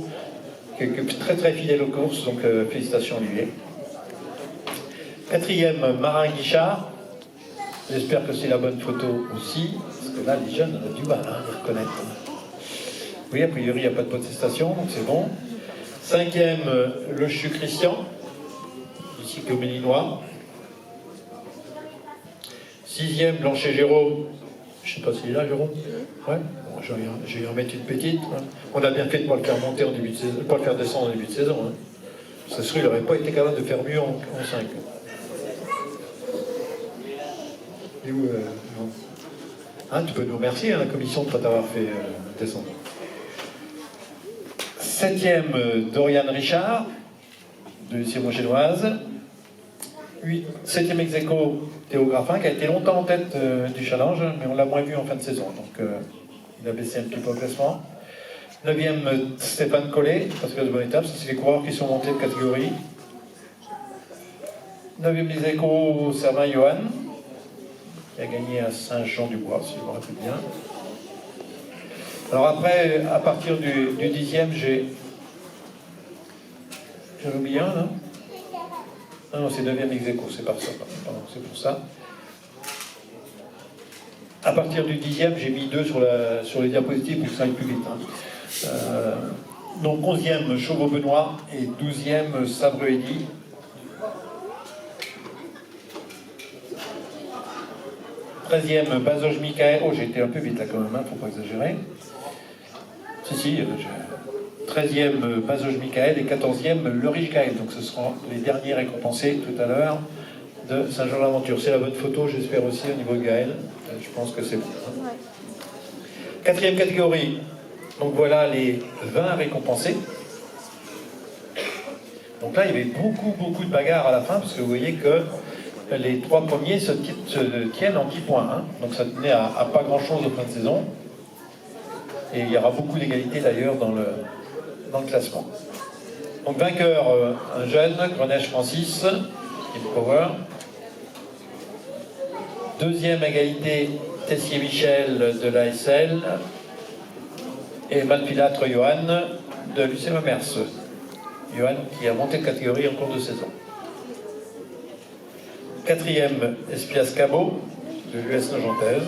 très très fidèle aux courses, donc félicitations à lui. Quatrième, Marin Guichard. J'espère que c'est la bonne photo aussi, parce que là, les jeunes ont du mal à les reconnaître. Oui, a priori, il n'y a pas de protestation, donc c'est bon. Cinquième, Le Chu Christian, du cycle Mélinois. Sixième, Blanchet Jérôme. Je ne sais pas s'il est là, Jérôme. Ouais. Bon, je vais y remettre une petite. Hein. On a bien fait de ne pas le faire monter en début de saison, pas le faire descendre en début de saison. Hein. Ça serait, il n'aurait pas été capable de faire mieux en 5. Et où, hein, tu peux nous remercier, hein, la commission, de ne pas t'avoir fait descendre. Septième, Dorian Richard, de Sierre-Génoise. Septième ex-aequo, Théo Graffin, qui a été longtemps en tête du challenge, mais on l'a moins vu en fin de saison, donc il a baissé un petit peu au classement. Neuvième, Stéphane Collet, parce que c'est une bonne étape, ça c'est les coureurs qui sont montés de catégorie. Neuvième ex-aequo, Servin Johan, qui a gagné à Saint-Jean-du-Bois, si je me rappelle bien. Alors après, à partir du 10e, j'ai oublié un, là. Non, c'est 9e ex-aequo, c'est pas ça, pardon, c'est pour ça. À partir du 10e, j'ai mis 2 sur les diapositives pour que ça aille plus vite. Hein. Donc 11e, Chauveau-Benoît et 12e, Sabre-Eddy. 13e, Bazoge Michael. Oh, j'ai été un peu vite là quand même, hein, faut pas exagérer. Si, 13e, Bazoge Michael et 14e, Le Riche Gaël. Donc ce seront les derniers récompensés tout à l'heure de Saint-Jean-l'Aventure. C'est la bonne photo, j'espère aussi, au niveau de Gaël. Je pense que c'est bon. Ouais. 4e catégorie. Donc voilà les 20 récompensés. Donc là, il y avait beaucoup de bagarres à la fin, parce que vous voyez que les 3 premiers se tiennent en 10 points. Hein. Donc ça tenait à pas grand-chose au fin de saison. Et il y aura beaucoup d'égalité d'ailleurs dans le classement. Donc vainqueur, un jeune, Greneche Francis, Team Power. Deuxième égalité, Tessier Michel de l'ASL. Et Malpilâtre Johan de l'UCM Mers. Johan qui a monté de catégorie en cours de saison. 4e, Espias Cabot de l'US Nogentaise.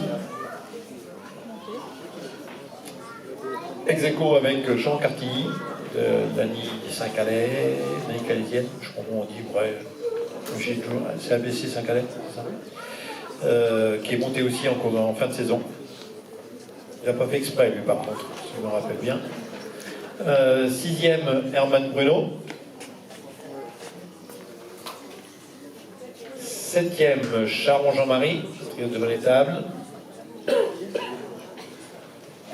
Ex-aequo avec Jean Cartilly, de l'ANI Saint-Calais, l'ANI Calaisienne, je crois qu'on dit, ouais, c'est ABC Saint-Calais, c'est ça, qui est monté aussi en fin de saison. Il n'a pas fait exprès, lui, par contre, si je me rappelle bien. 6e, Herman Bruno. 7e, Charon Jean-Marie, trio de bonne table.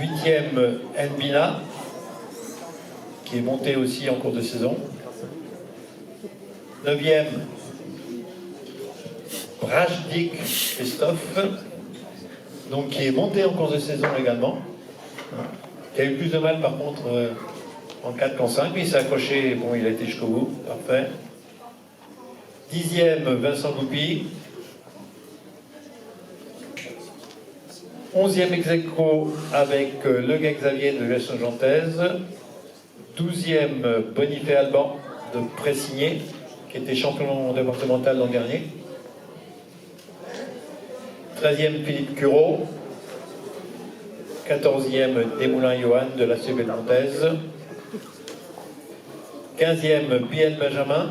8e, Nbina, qui est monté aussi en cours de saison. 9e, Brajdik Christophe, donc qui est monté en cours de saison également. Qui a eu plus de mal par contre en 4 qu'en 5, mais il s'est accroché, bon, il a été jusqu'au bout, parfait. 10e, Vincent Goupy. 11e ex-aequo avec Le Gay Xavier de l'US Nogentaise. 12e, Bonifay Alban de Pressigné, qui était champion départemental l'an dernier. 13e, Philippe Cureau. 14e, Desmoulins Johan de la CB Nantaise. 15e, Biel Benjamin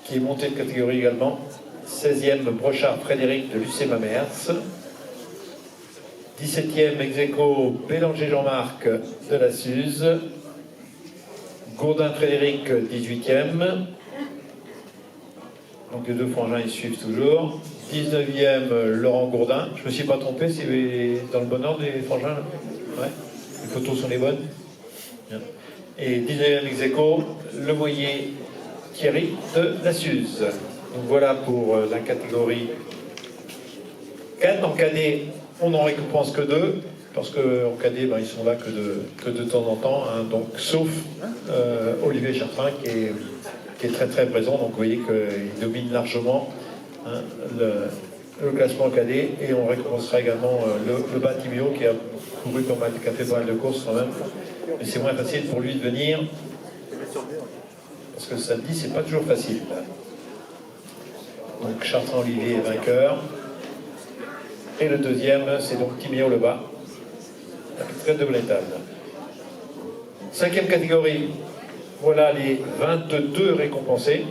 qui est monté de catégorie également. 16e, Brochard Frédéric de l'UC Mamers. 17e, ex-aequo, Bélanger Jean-Marc de la Suze. Gourdin Frédéric, 18e. Donc les deux frangins, ils suivent toujours. 19e, Laurent Gourdin. Je ne me suis pas trompé, c'est dans le bon ordre les frangins. Ouais. Les photos sont les bonnes. Bien. Et 19e ex-aequo, Levoyer Thierry de la Suze. Donc voilà pour la catégorie 4. En cadet, on n'en récompense que 2, parce qu'en cadet, ben, ils sont là que de temps en temps, hein, donc, sauf Olivier Chartrain qui est très très présent. Donc vous voyez qu'il domine largement, hein, le classement cadet, et on récompensera également le Batimio qui a couru pas mal, qui a fait pas mal de courses quand même. Mais c'est moins facile pour lui de venir, parce que samedi, c'est pas toujours facile. Donc Chartrain Olivier est vainqueur. Et le deuxième, c'est donc Timio Lebas, la petite de Blétane. 5e catégorie, voilà les 22 récompensés.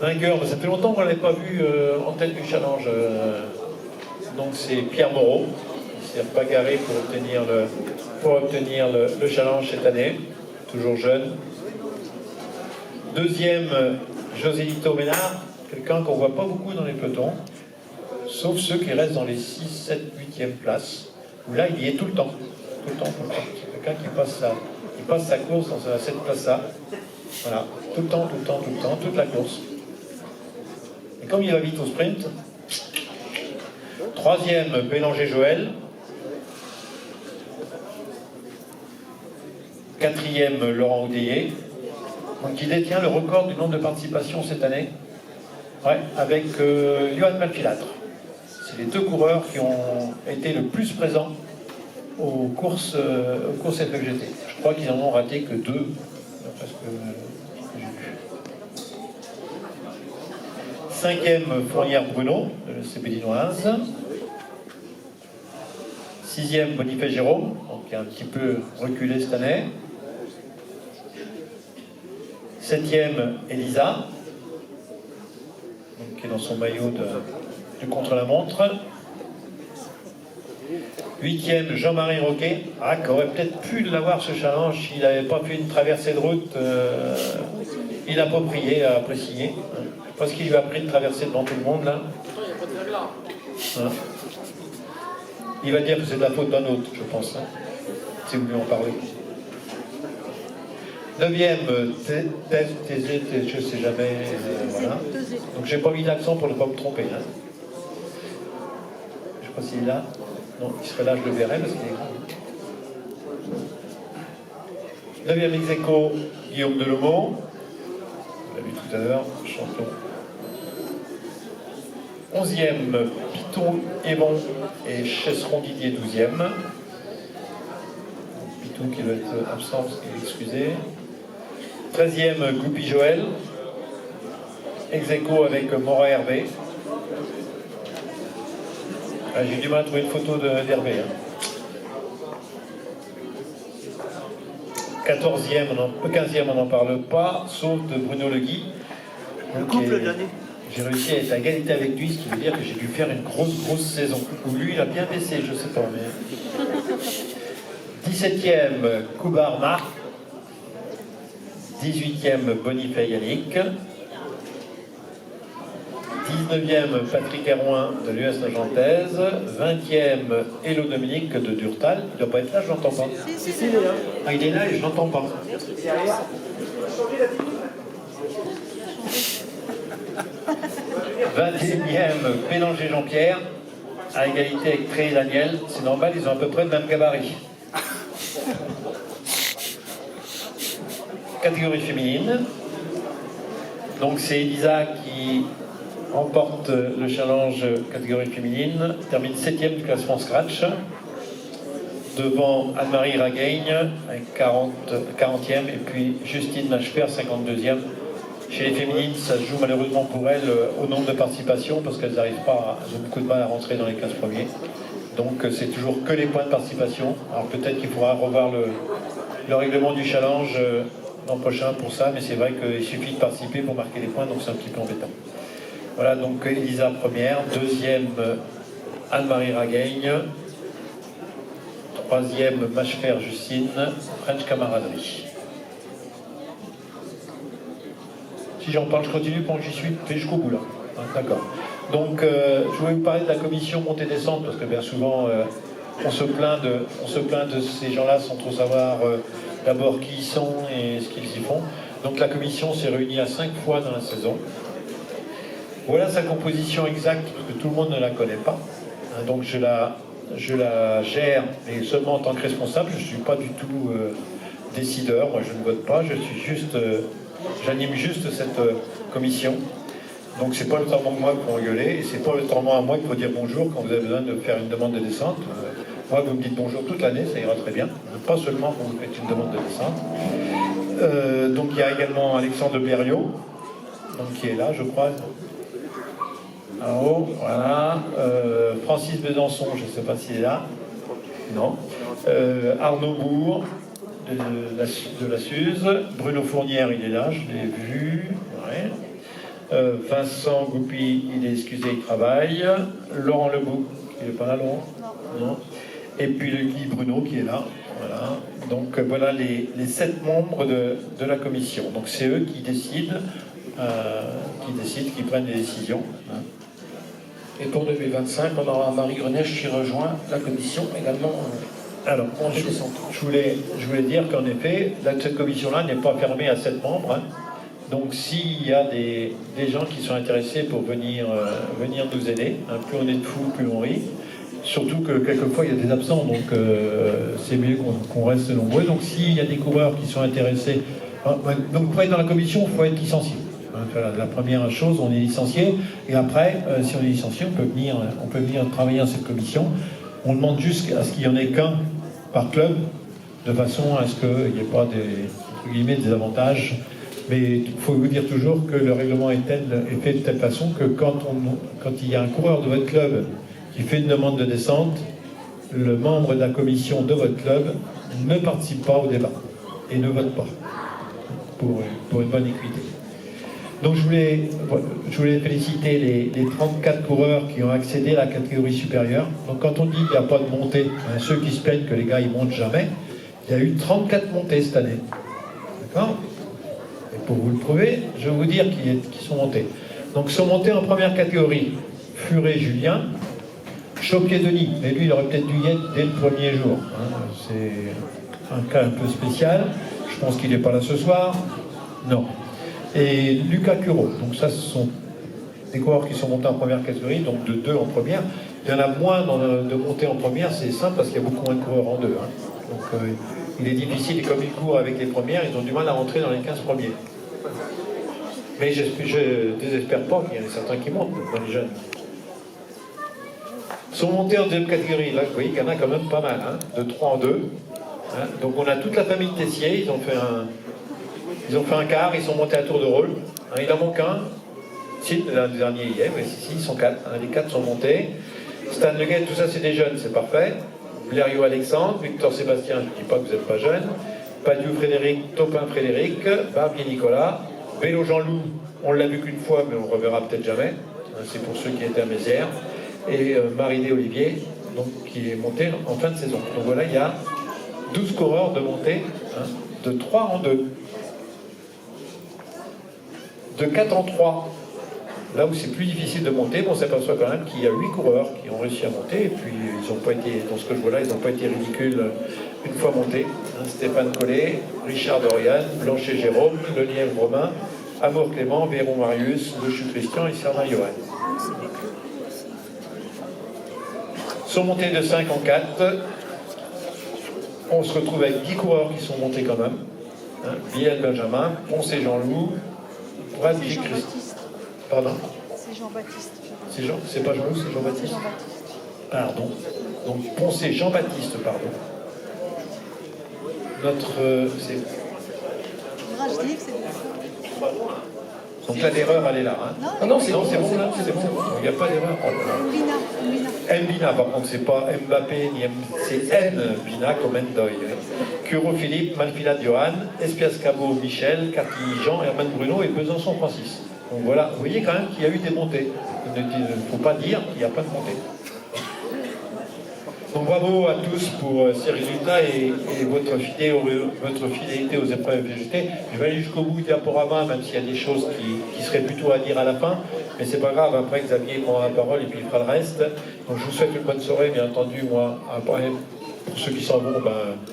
Vainqueur, ça fait longtemps qu'on ne l'avait pas vu en tête du challenge. Donc c'est Pierre Moreau, qui s'est bagarré pour obtenir le challenge cette année, toujours jeune. Deuxième, Joselito Ménard, quelqu'un qu'on ne voit pas beaucoup dans les pelotons, sauf ceux qui restent dans les 6, 7, 8e places, où là il y est tout le temps. Tout le temps, tout le temps. C'est quelqu'un qui passe sa course dans cette place-là. Voilà, tout le temps, tout le temps, tout le temps, toute la course. Et comme il va vite au sprint, 3e, Bélanger Joël. 4e, Laurent Oudéier, donc qui détient le record du nombre de participations cette année, ouais, avec Johan Malfilâtre. C'est les deux coureurs qui ont été le plus présents aux courses FFGT. Je crois qu'ils en ont raté que 2, d'après ce que j'ai vu. 5e, Fournière Bruno, de l'EC Bédinoise. 6e, Boniface Jérôme, donc qui est un petit peu reculé cette année. 7e, Elisa, donc, qui est dans son maillot du contre-la-montre. 8e, Jean-Marie Roquet, qui aurait peut-être pu l'avoir ce challenge s'il n'avait pas fait une traversée de route inappropriée à Pressigné. Je pense qu'il lui a pris de traverser devant tout le monde là. Hein. Il va dire que c'est de la faute d'un autre, je pense, hein, si vous lui en parlez. 9e, je ne sais jamais, voilà. Donc j'ai pas mis l'accent pour ne pas me tromper. Hein. Je ne sais pas s'il est là. Non, il serait là, je le verrai parce qu'il est grand. 9e ex-aequo, Guillaume Delomont. On l'a vu tout à l'heure, champion. 11e, Piton Évon et Chesseron Didier, 12e. Piton qui doit être absent parce qu'il est excusé. 13e, Goupi Joël. Ex-aequo avec Morat Hervé. Ah, j'ai du mal à trouver une photo d'Hervé. Hein. 15e, on n'en parle pas, sauf de Bruno Legui. Le couple de l'année. J'ai réussi à être à égalité avec lui, ce qui veut dire que j'ai dû faire une grosse saison. Où lui, il a bien baissé, je ne sais pas. Mais... 17e, Coubard Marc. 18e, Bonifay Yannick. 19e, Patrick Herouin de l'US Nogentaise. 20e, Hello Dominique de Durtal. Il ne doit pas être là, je l'entends pas. Si, il est là. Ah, il est là et je l'entends pas. Derrière. 21e, Bélanger Jean-Pierre, à égalité avec Tré et Daniel. C'est normal, ils ont à peu près le même gabarit. Catégorie féminine. Donc c'est Elisa qui remporte le challenge catégorie féminine, termine 7e du classement Scratch, devant Anne-Marie Ragaigne avec 40e, et puis Justine Macheper, 52e. Chez les féminines, ça se joue malheureusement pour elles au nombre de participations parce qu'elles n'arrivent pas, elles ont beaucoup de mal à rentrer dans les 15 premiers. Donc c'est toujours que les points de participation. Alors peut-être qu'il faudra revoir le règlement du challenge l'an prochain pour ça, mais c'est vrai qu'il suffit de participer pour marquer les points, donc c'est un petit peu embêtant. Voilà, donc Elisa première, deuxième Anne-Marie Ragaigne, troisième Machfer Justine, French Camaraderie. Si j'en parle, je continue pendant que j'y suis, fait jusqu'au bout là. D'accord. Donc, je voulais vous parler de la commission montée-descente, parce que bien souvent, on se plaint de ces gens-là sans trop savoir d'abord qui ils sont et ce qu'ils y font. Donc, la commission s'est réunie à 5 fois dans la saison. Voilà sa composition exacte, parce que tout le monde ne la connaît pas. Donc, je la gère, mais seulement en tant que responsable. Je ne suis pas du tout décideur. Moi, je ne vote pas. Je suis juste... j'anime juste cette commission. Donc c'est pas le temps de moi qu'il faut engueuler, et c'est pas le temps à moi qu'il faut dire bonjour quand vous avez besoin de faire une demande de descente. Moi, vous me dites bonjour toute l'année, ça ira très bien. Pas seulement quand vous faites une demande de descente. Donc il y a également Alexandre Berriot, donc, qui est là, je crois. En haut, voilà. Francis Besançon, je ne sais pas s'il est là. Non. Arnaud Bourg, de la Suze. Bruno Fournière, il est là, je l'ai vu. Ouais. Vincent Goupy, il est excusé, il travaille. Laurent Lebouc, il n'est pas là, Laurent ? Non. Et puis le Guy Bruno qui est là. Voilà. Donc voilà les 7 membres de la commission. Donc c'est eux qui décident, qui prennent les décisions. Et pour 2025, on aura Marie Grenèche qui rejoint la commission également. Alors, je voulais dire qu'en effet, cette commission-là n'est pas fermée à 7 membres. Hein. Donc s'il y a des gens qui sont intéressés pour venir nous aider, hein, plus on est de fous, plus on rit. Surtout que quelquefois il y a des absents, donc c'est mieux qu'on reste nombreux. Donc s'il y a des coureurs qui sont intéressés, donc pour être dans la commission, il faut être licencié. Hein, voilà, la première chose, on est licencié, et après, si on est licencié, on peut venir travailler dans cette commission. On demande juste à ce qu'il n'y en ait qu'un par club, de façon à ce qu'il n'y ait pas des avantages. Mais il faut vous dire toujours que le règlement est fait de telle façon que quand il y a un coureur de votre club qui fait une demande de descente, le membre de la commission de votre club ne participe pas au débat et ne vote pas pour une bonne équité. Donc je voulais féliciter les 34 coureurs qui ont accédé à la catégorie supérieure. Donc quand on dit qu'il n'y a pas de montée, hein, ceux qui se plaignent que les gars ils montent jamais, il y a eu 34 montées cette année. D'accord ? Et pour vous le prouver, je vais vous dire qui sont montés. Donc sont montés en première catégorie Furet Julien, Chopier-Denis, mais lui il aurait peut-être dû y être dès le premier jour. Hein. C'est un cas un peu spécial. Je pense qu'il n'est pas là ce soir. Non. Et Lucas Curo. Donc ça, ce sont des coureurs qui sont montés en première catégorie, donc de 2 en première. Il y en a moins de montées en première, c'est simple parce qu'il y a beaucoup moins de coureurs en 2. Hein. Donc il est difficile, et comme ils courent avec les premières, ils ont du mal à rentrer dans les 15 premiers. Mais je désespère pas qu'il y en ait certains qui montent dans les jeunes. Ils sont montés en deuxième catégorie. Là, vous voyez qu'il y en a quand même pas mal, hein, de 3 en 2. Hein. Donc on a toute la famille Tessier, ils ont fait un quart, ils sont montés à tour de rôle. Hein, il en manque un. Si, le dernier y est, mais si, ils sont 4. Hein, les 4 sont montés. Stan Le Guen, tout ça c'est des jeunes, c'est parfait. Blériot Alexandre, Victor Sébastien, je ne dis pas que vous n'êtes pas jeune. Padiou Frédéric, Topin Frédéric, Barbier Nicolas. Vélo Jean-Loup, on l'a vu qu'une fois, mais on ne reverra peut-être jamais. Hein, c'est pour ceux qui étaient à Mézières. Et Marie-Dé Olivier, donc, qui est monté en fin de saison. Donc voilà, il y a 12 coureurs de montée, hein, de 3 en 2. De 4 en 3, là où c'est plus difficile de monter, on s'aperçoit quand même qu'il y a 8 coureurs qui ont réussi à monter, et puis ils n'ont pas été, dans ce que je vois là, ils n'ont pas été ridicules une fois montés. Hein, Stéphane Collet, Richard Dorian, Blanchet Jérôme, Lelièvre Romain, Amour Clément, Véron Marius, Lechu Christian et Sernin Johan. Sont montés de 5 en 4. On se retrouve avec 10 coureurs qui sont montés quand même. Hein, Biel Benjamin, Poncé Jean-Loup, Brad Christ. Pardon ? C'est Jean-Baptiste. C'est pas Jean-Loup, c'est Jean-Baptiste. Pardon. Donc Poncé Jean-Baptiste, pardon. Notre. C'est. Rajdiv, c'est Donc là, l'erreur, elle est là. Hein. Ah non, c'est bon, c'est bon, là, c'est bon. Il n'y a pas d'erreur. Oh là là. Mbina, par contre, c'est pas Mbappé ni c'est Mbina comme Ndoye. Curo Philippe, Malfila Johan, Espias Cabo Michel, Cathy Jean, Herman Bruno et Besançon Francis. Donc voilà, vous voyez quand même qu'il y a eu des montées. Il ne faut pas dire qu'il n'y a pas de montée. Donc bravo à tous pour ces résultats et votre fidélité aux épreuves VGT. Je vais aller jusqu'au bout du diaporama, même s'il y a des choses qui seraient plutôt à dire à la fin. Mais c'est pas grave, après Xavier prendra la parole et puis il fera le reste. Donc je vous souhaite une bonne soirée, bien entendu, moi, après, pour ceux qui s'en vont,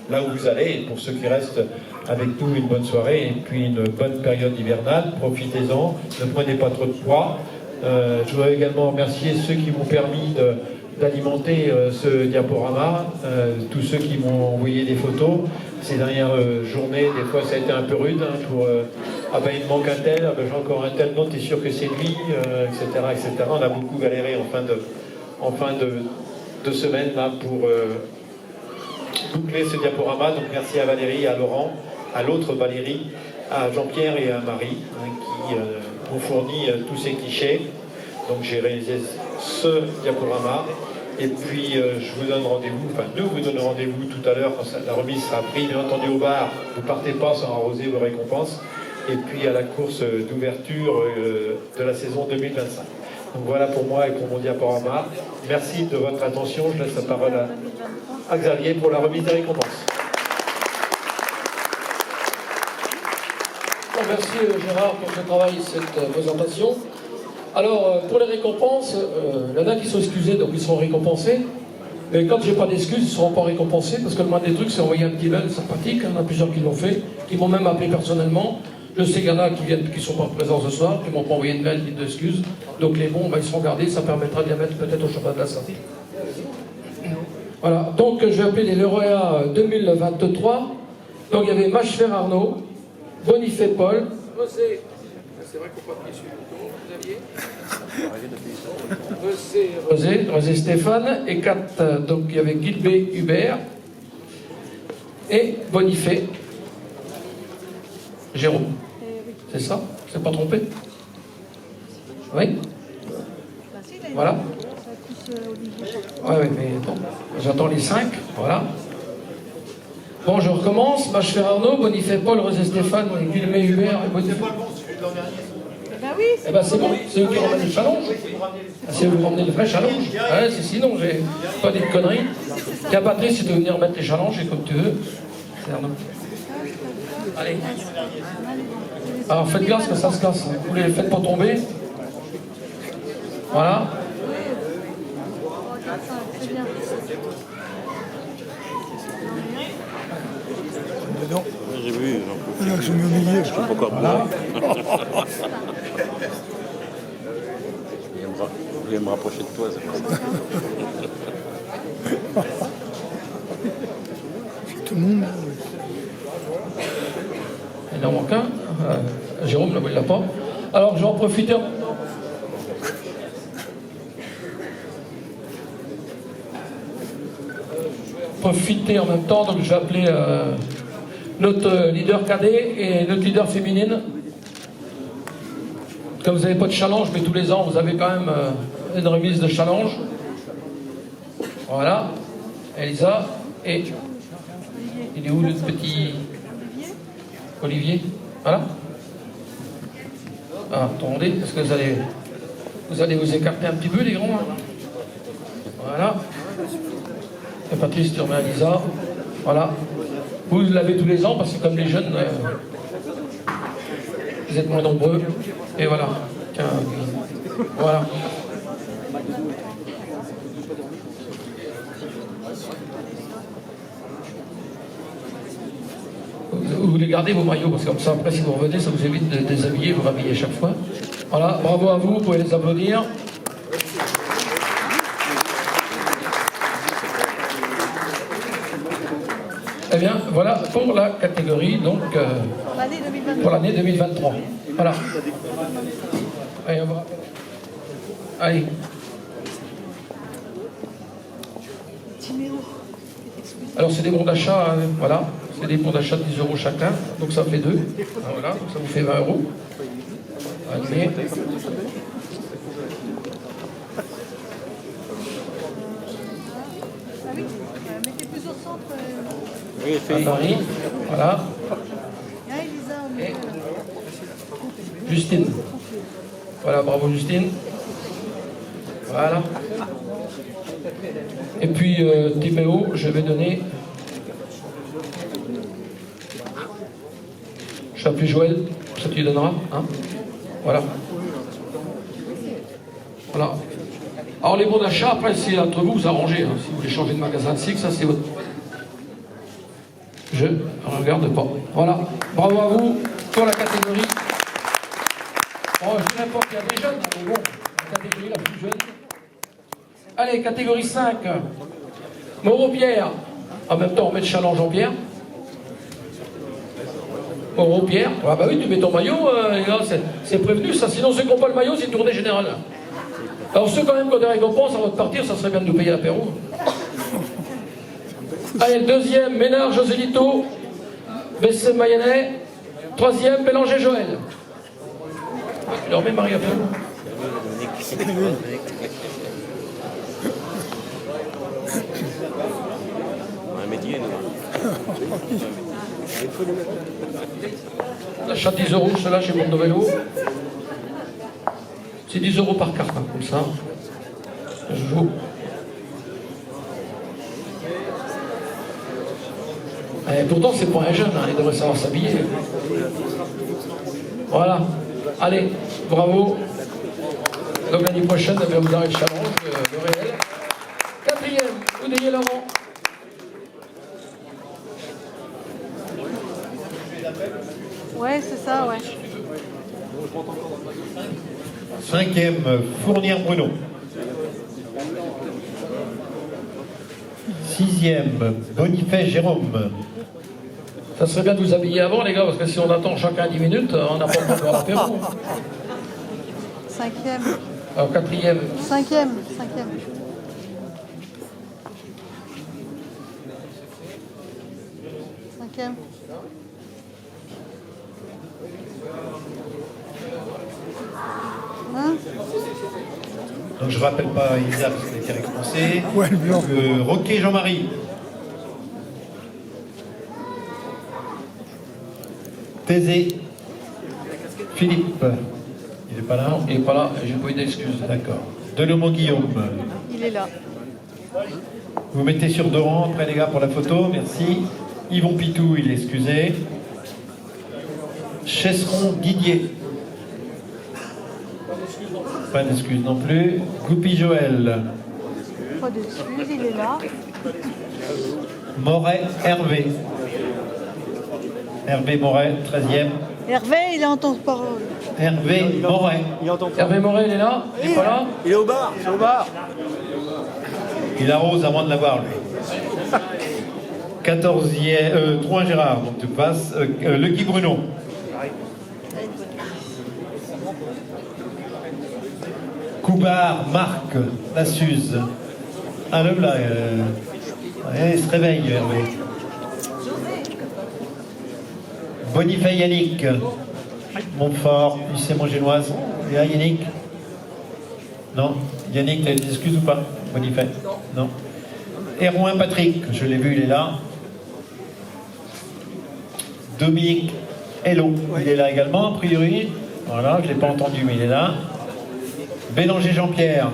là où vous allez, et pour ceux qui restent avec nous, une bonne soirée, et puis une bonne période hivernale. Profitez-en, ne prenez pas trop de poids. Je voudrais également remercier ceux qui m'ont permis d'alimenter ce diaporama, tous ceux qui m'ont envoyé des photos. Ces dernières journées, des fois ça a été un peu rude, hein, pour ah ben il me manque un tel, ah ben j'ai encore un tel, non t'es sûr que c'est lui, etc., etc. On a beaucoup galéré en fin de semaine là, pour boucler ce diaporama. Donc merci à Valérie, à Laurent, à l'autre Valérie, à Jean-Pierre et à Marie, hein, qui m'ont fourni tous ces clichés. Donc j'ai réalisé ce diaporama. Et puis je vous donne rendez-vous, enfin nous vous donnons rendez-vous tout à l'heure quand la remise sera prise, bien entendu au bar. Vous ne partez pas sans arroser vos récompenses. Et puis à la course d'ouverture de la saison 2025. Donc voilà pour moi et pour mon diaporama. Merci de votre attention. Je laisse la parole à Xavier pour la remise des récompenses. Bon, merci Gérard pour ce travail, cette présentation. Alors, pour les récompenses, il y en a qui sont excusés, donc ils seront récompensés. Mais quand j'ai pas d'excuses, ils ne seront pas récompensés, parce que le moindre des trucs, c'est envoyer un petit mail sympathique. Il y en a plusieurs qui l'ont fait, qui m'ont même appelé personnellement. Je sais qu'il y en a qui ne sont pas présents ce soir, qui m'ont pas envoyé une mail ni d'excuses. Donc les bons, ils seront gardés, ça permettra de les mettre peut-être au championnat de la santé. Voilà, donc je vais appeler les lauréats 2023. Donc il y avait Machefer Arnaud, Bonifay Paul, c'est vrai qu'on peut appuyer sur le bouton, Xavier. Rosé Stéphane, et 4, donc il y avait Guilbé Hubert, et Bonifay Jérôme. C'est ça? C'est pas trompé? Oui? Voilà. Ouais, mais bon, j'attends les 5, voilà. Bon, je recommence. Machefer Arnaud, Bonifay Paul, Rosé Stéphane, Guilbé Hubert et Bonifay. Ben oui, eh ben c'est bon, c'est eux qui ramènent le challenge. C'est eux qui ramènent le vrai challenge. Ouais, sinon, j'ai pas dit de conneries. Tiens, Patrice, si tu veux venir mettre les challenges, et comme tu veux. C'est Arnaud. Allez. Alors faites glace que ça se casse. Vous les faites pas tomber. Voilà. Dedans. J'ai vu, Là, je me mets au milieu. pourquoi Voilà. Je voulais me rapprocher de toi, c'est pour ça. C'est tout le monde. Il en manque un. Jérôme, là, il l'a pas. Alors, je vais en profiter. Profiter en même temps, donc je vais appeler notre leader cadet et notre leader féminine. Comme vous n'avez pas de challenge, mais tous les ans, vous avez quand même une remise de challenge. Voilà. Elisa. Et il est où le petit Olivier? Voilà. Ah, attendez, est-ce que vous allez vous écarter un petit peu, les grands, hein? Voilà. Et Patrice, tu remets à Lisa. Voilà. Vous l'avez tous les ans, parce que comme les jeunes, vous êtes moins nombreux. Et voilà. Tiens, voilà. Vous voulez garder vos maillots, parce que comme ça, après, si vous revenez, ça vous évite de déshabiller, vous rhabiller chaque fois. Voilà, bravo à vous, vous pouvez les applaudir. Eh bien, voilà pour la catégorie, donc, pour l'année 2023. Voilà. Allez, on va... Allez. Alors, c'est des bons d'achat, voilà. C'est des bons d'achat de 10 € chacun, donc ça fait 2. Voilà, donc ça vous fait 20 €. Animé. Ah oui, mettez plus au centre. Oui, fait. Marie. Voilà. Il y a Elisa au milieu. là. Justine. Voilà, bravo Justine. Voilà. Et puis Timéo, je vais donner. Je t'appuie Joël, ça tu lui donneras. Hein, voilà. Voilà. Alors les bons d'achat, après c'est entre vous, vous arrangez. Hein. Si vous voulez changer de magasin de cycle, ça c'est votre. Je ne regarde pas. Voilà. Bravo à vous pour la catégorie. Bon, je dis n'importe, il y a des jeunes, mais bon, la catégorie la plus jeune. Allez, catégorie 5. Moreau Pierre. En même temps, on met le challenge en Pierre. Moreau Pierre. Ah bah oui, tu mets ton maillot, les gars, c'est prévenu ça. Sinon, ceux qui n'ont pas le maillot, c'est une tournée générale. Alors ceux quand même qui ont des récompenses avant de partir, ça serait bien de nous payer l'apéro. Allez, le deuxième, Ménard Joselito, Bessem Mayennet. Troisième, Bélanger Joël. Tu leur mets Marie-Apéro. Un médier, nous. L'achat de 10 euros, cela chez Mondo Vélo. C'est 10 euros par carte, hein, comme ça. Je joue. Et pourtant, c'est pas un jeune, hein, il devrait savoir s'habiller. Voilà. Allez, bravo. Donc l'année prochaine, vous aurez le challenge, le réel. Quatrième, Oudélier Laurent. Ouais, c'est ça, ouais. Cinquième, Fournière Bruno. Sixième, Bonifay Jérôme. Ça serait bien de vous habiller avant, les gars, parce que si on attend chacun 10 minutes, on n'a pas le temps de voir l'apéro. Cinquième. Alors, quatrième, Cinquième. Cinquième. Cinquième. Hein? Donc je ne rappelle pas Elisa parce qu'elle était récompensée. Ouais, le blanc. Roquet Jean-Marie. Thésée. Philippe. Il n'est pas là. non, il n'est pas là, j'ai pas eu d'excuses. D'accord. Delomont Guillaume. Il est là. Vous mettez sur deux rangs après les gars pour la photo, merci. Yvon Pitou, il est excusé. Chesseron Didier. Pas d'excuse non plus. Goupi Joël. Pas d'excuse, il est là. Moret Hervé. Hervé Moret, 13e. Hervé, il entend parole. Hervé Moret. Il entend pas. Hervé Moret, il est là? Il n'est pas là? Il est au bar, c'est au bar. Il arrose avant de l'avoir, lui. 14e, Troin Gérard, donc tu passes. Le Guy Bruno. Coubard Marc, la Suze. Ah le là, il se réveille, Hervé. Bonifay Yannick. Montfort, lycée Montgénoise. Et là, Yannick? Non. Yannick, tu as des excuses ou pas? Bonifay? Non. Hérouin Patrick, je l'ai vu, il est là. Dominique Hello, il est là également, a priori. Voilà, je ne l'ai pas entendu, mais il est là. Bélanger Jean-Pierre.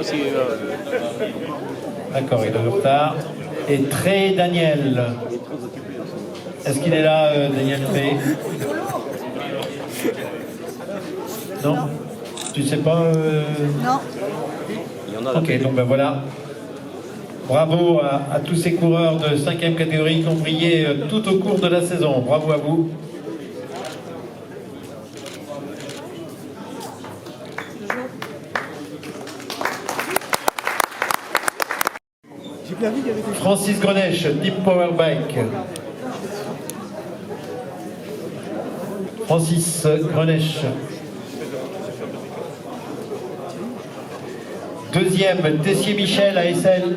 Aussi, D'accord, il est de retard. Et Tré Daniel. Est-ce qu'il est là, Daniel Tré? Non? Tu sais pas Non. il y en a là. Ok, donc ben voilà. Bravo à tous ces coureurs de 5e catégorie qui ont brillé tout au cours de la saison. Bravo à vous. Francis Greneche, Deep Power Bike. Francis Greneche. Deuxième, Tessier Michel ASL.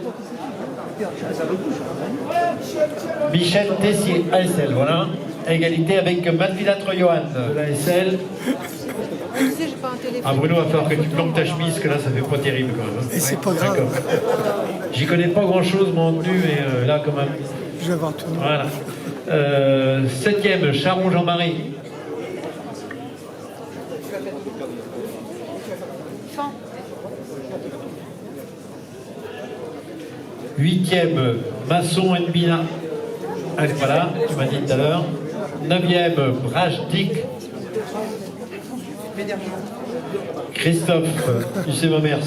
Michel Tessier ASL, voilà. à égalité avec Malvina Troyohan de la SL. Tu sais, j'ai pas un téléphone. Ah Bruno, il va falloir que tu planques ta chemise, que là ça fait pas terrible quand même. Et c'est pas grave. D'accord. J'y connais pas grand chose moi en tenue, mais là quand même. Je vais avoir tout. Voilà. 7e, Charon Jean-Marie. Fin. 8e, Masson Nbina. Ah, voilà, tu m'as dit tout à l'heure. 9e, Brajdik. Christophe, Lucé Momers.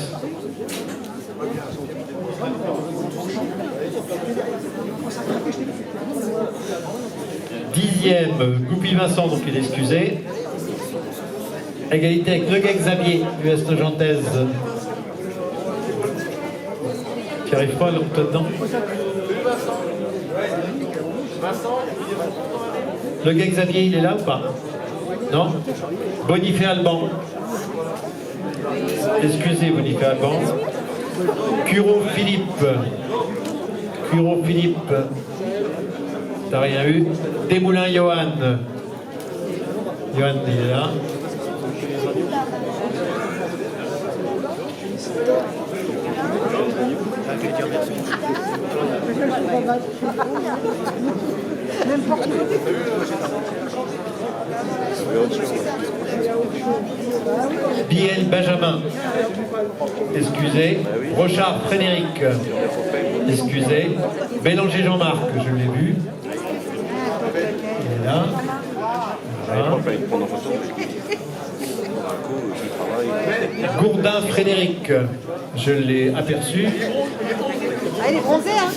10e, Goupil Vincent, donc il est excusé. Égalité avec Leguet Xavier, US Nogentaise. Tu arrives pas, toi dedans? Leguet Xavier, il est là ou pas? Non? Bonifay Alban. Excusez, Bonifay Alban. Curo Philippe. Curo Philippe. T'as rien eu? Desmoulins Johan. Johan, il est là. Biel Benjamin. Excusez. Rochard Frédéric. Excusez. Bélanger Jean-Marc, je l'ai vu. Il est là. Voilà. Gourdin Frédéric, je l'ai aperçu. Ah, il est bronzé, hein.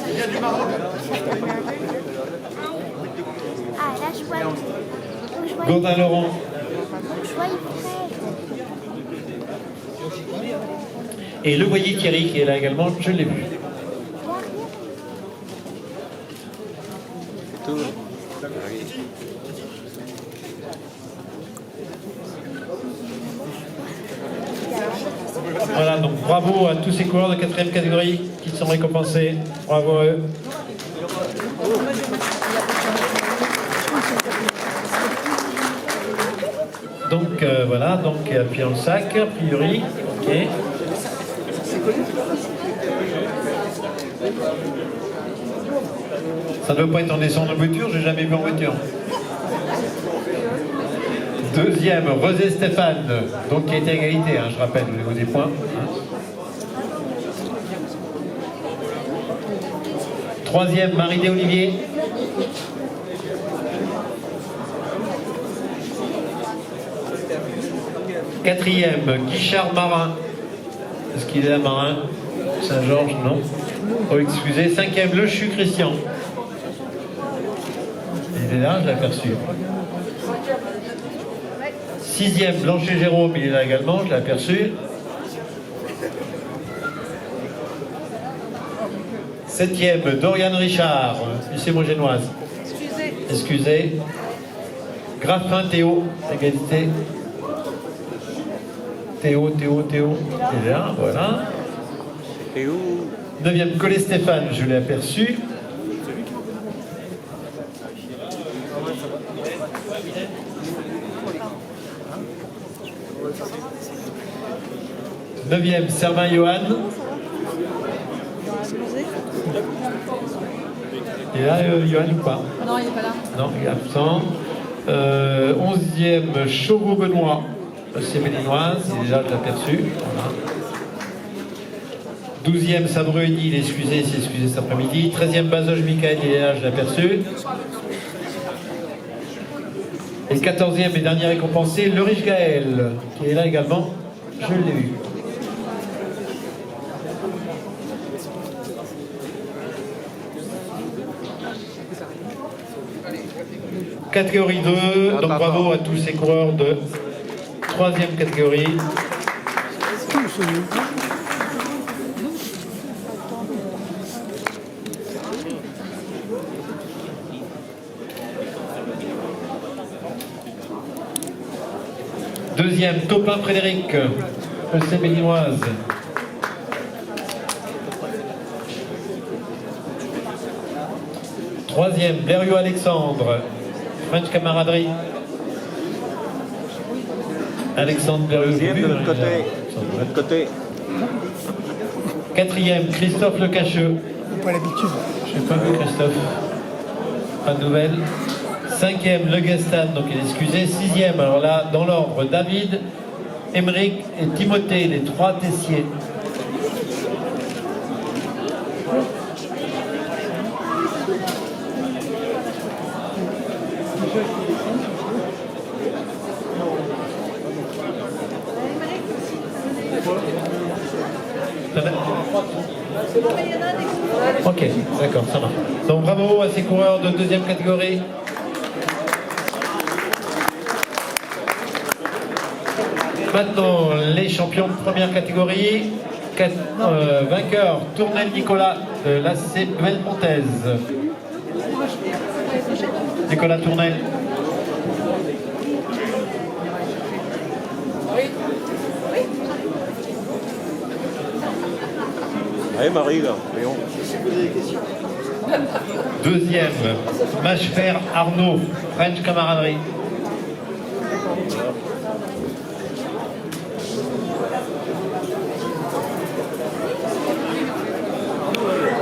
Ah, là, je vois. Gourdin Laurent. Je vois Fred. Et Le Voyer Thierry qui est là également, je l'ai vu. Voilà, donc bravo à tous ces coureurs de 4e catégorie qui sont récompensés. Bravo à eux. Donc voilà, donc appuyé dans le sac, a priori. Ok. Ça ne doit pas être en descendant de voiture, j'ai jamais vu en voiture. 2e, Rosé Stéphane, donc qui a été à égalité, hein, je rappelle, au niveau des points. 3e, Marie-Dé Olivier. 4e, Guichard Marin. Est-ce qu'il est là, Marin? Saint-Georges, non. Oh, excusez. 5e, Le Chu Christian. Il est là, je l'ai aperçu. 6e, Blanchet Jérôme, il est là également, je l'ai aperçu. 7e, Dorian Richard, lycée Mogénoise. Excusez. Graffin Théo, égalité. Théo. Il est là, voilà. 9e, Collet Stéphane, je l'ai aperçu. Neuvième, Servin Johan. Il est là, Johan, ou pas? Non, il n'est pas là. Non, il est absent. 11e, Chauveau Benoît, c'est Mélinoise, il est là, je l'ai aperçu. Voilà. 12e, Sabreux-Uni, il est excusé, il s'est excusé cet après-midi. 13e, Bazoge Michael, il est là, je l'ai aperçu. Et 14e et dernier récompensé, Le Riche Gaël, qui est là également, je l'ai vu. Catégorie 2, donc bravo à tous ces coureurs de 3e catégorie. Deuxième, Topin Frédéric, EC Mélinoise. Troisième, Blériot Alexandre, French Camaraderie. Alexandre Berleux. Deuxième de l'autre côté. De l'autre côté. Quatrième, Christophe Le Cacheux. Pas l'habitude. Je n'ai pas vu Christophe. Pas de nouvelles. Cinquième, Le Guestan, donc il est excusé. Sixième, alors là, dans l'ordre, David, Émeric et Timothée, les trois Tessiers. Ok, d'accord, ça marche. Donc bravo à ces coureurs de deuxième catégorie. Maintenant, les champions de première catégorie. Vainqueur, Tournel Nicolas de l'AC Belmontaise. Nicolas Tournel. Allez Marie, là, voyons. Deuxième, Mâchefer Arnaud, French Camaraderie.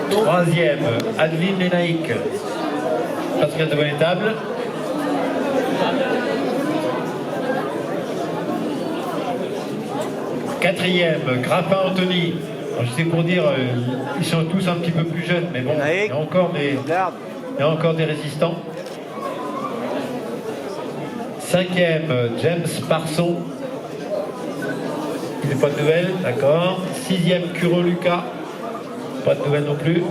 Troisième, Adeline Lénaïque, Pascal de Bonne-Étable. Quatrième, Grappin Anthony. Alors, je sais pour dire, ils sont tous un petit peu plus jeunes, mais bon, il y a encore des résistants. Cinquième, James Parson. Il n'est pas de nouvelles, d'accord. Sixième, Curo Lucas. Pas de nouvelles non plus.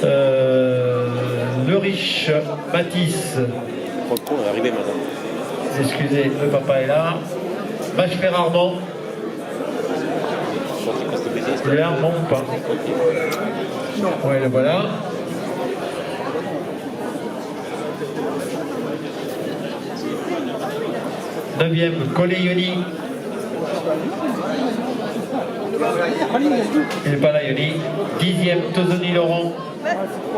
Le riche Matisse. Repos est arrivé, madame. Excusez, le papa est là. Mâchefer Armand. Le Armand ou pas? Ouais, le voilà. Neuvième, Collet-Yoni. Il n'est pas là, Yoni. Dixième, Tozoni Laurent.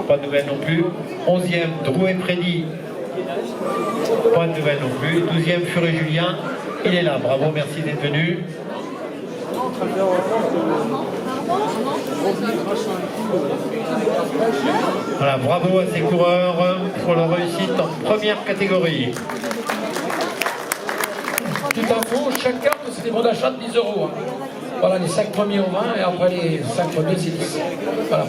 Pas de nouvelles non plus. Onzième, Drouet Prédy. Pas de nouvelles non plus. Douzième, Furet Julien. Il est là. Bravo, merci d'être venu. Voilà, bravo à ces coureurs pour leur réussite en première catégorie. Petite info, chaque carte c'est des bons d'achat de 10 €. Hein. Voilà, les 5 premiers au 20 et après les 5 premiers c'est 10. Voilà.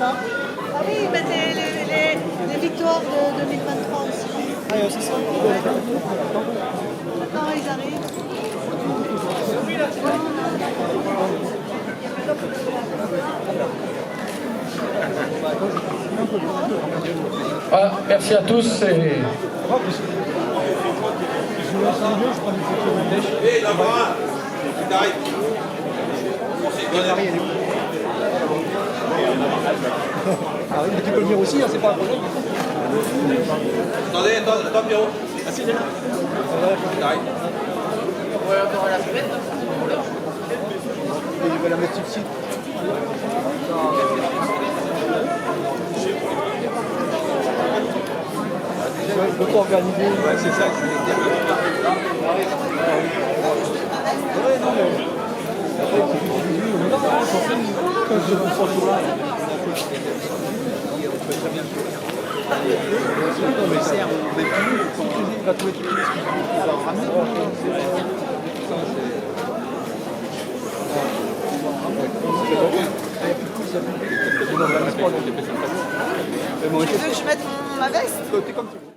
Ah oui, mais les victoires de 2023 aussi. Ah, il y a aussi ça. Maintenant, ils arrivent. Voilà, merci à tous. Et... Ah oui, mais tu peux le dire aussi, hein, c'est pas un problème. Attends, Pierrot. Ah si, il est là. Il va la mettre sur le site. Il faut pas organiser. Ouais, c'est ça que je voulais dire. Ouais, non, mais... Quand je me sens tout là. Non, mais c'est un peu plus, il va trouver toutes les excuses, il va en ramener. Tu veux que je mette ma veste? T'es comme tu veux.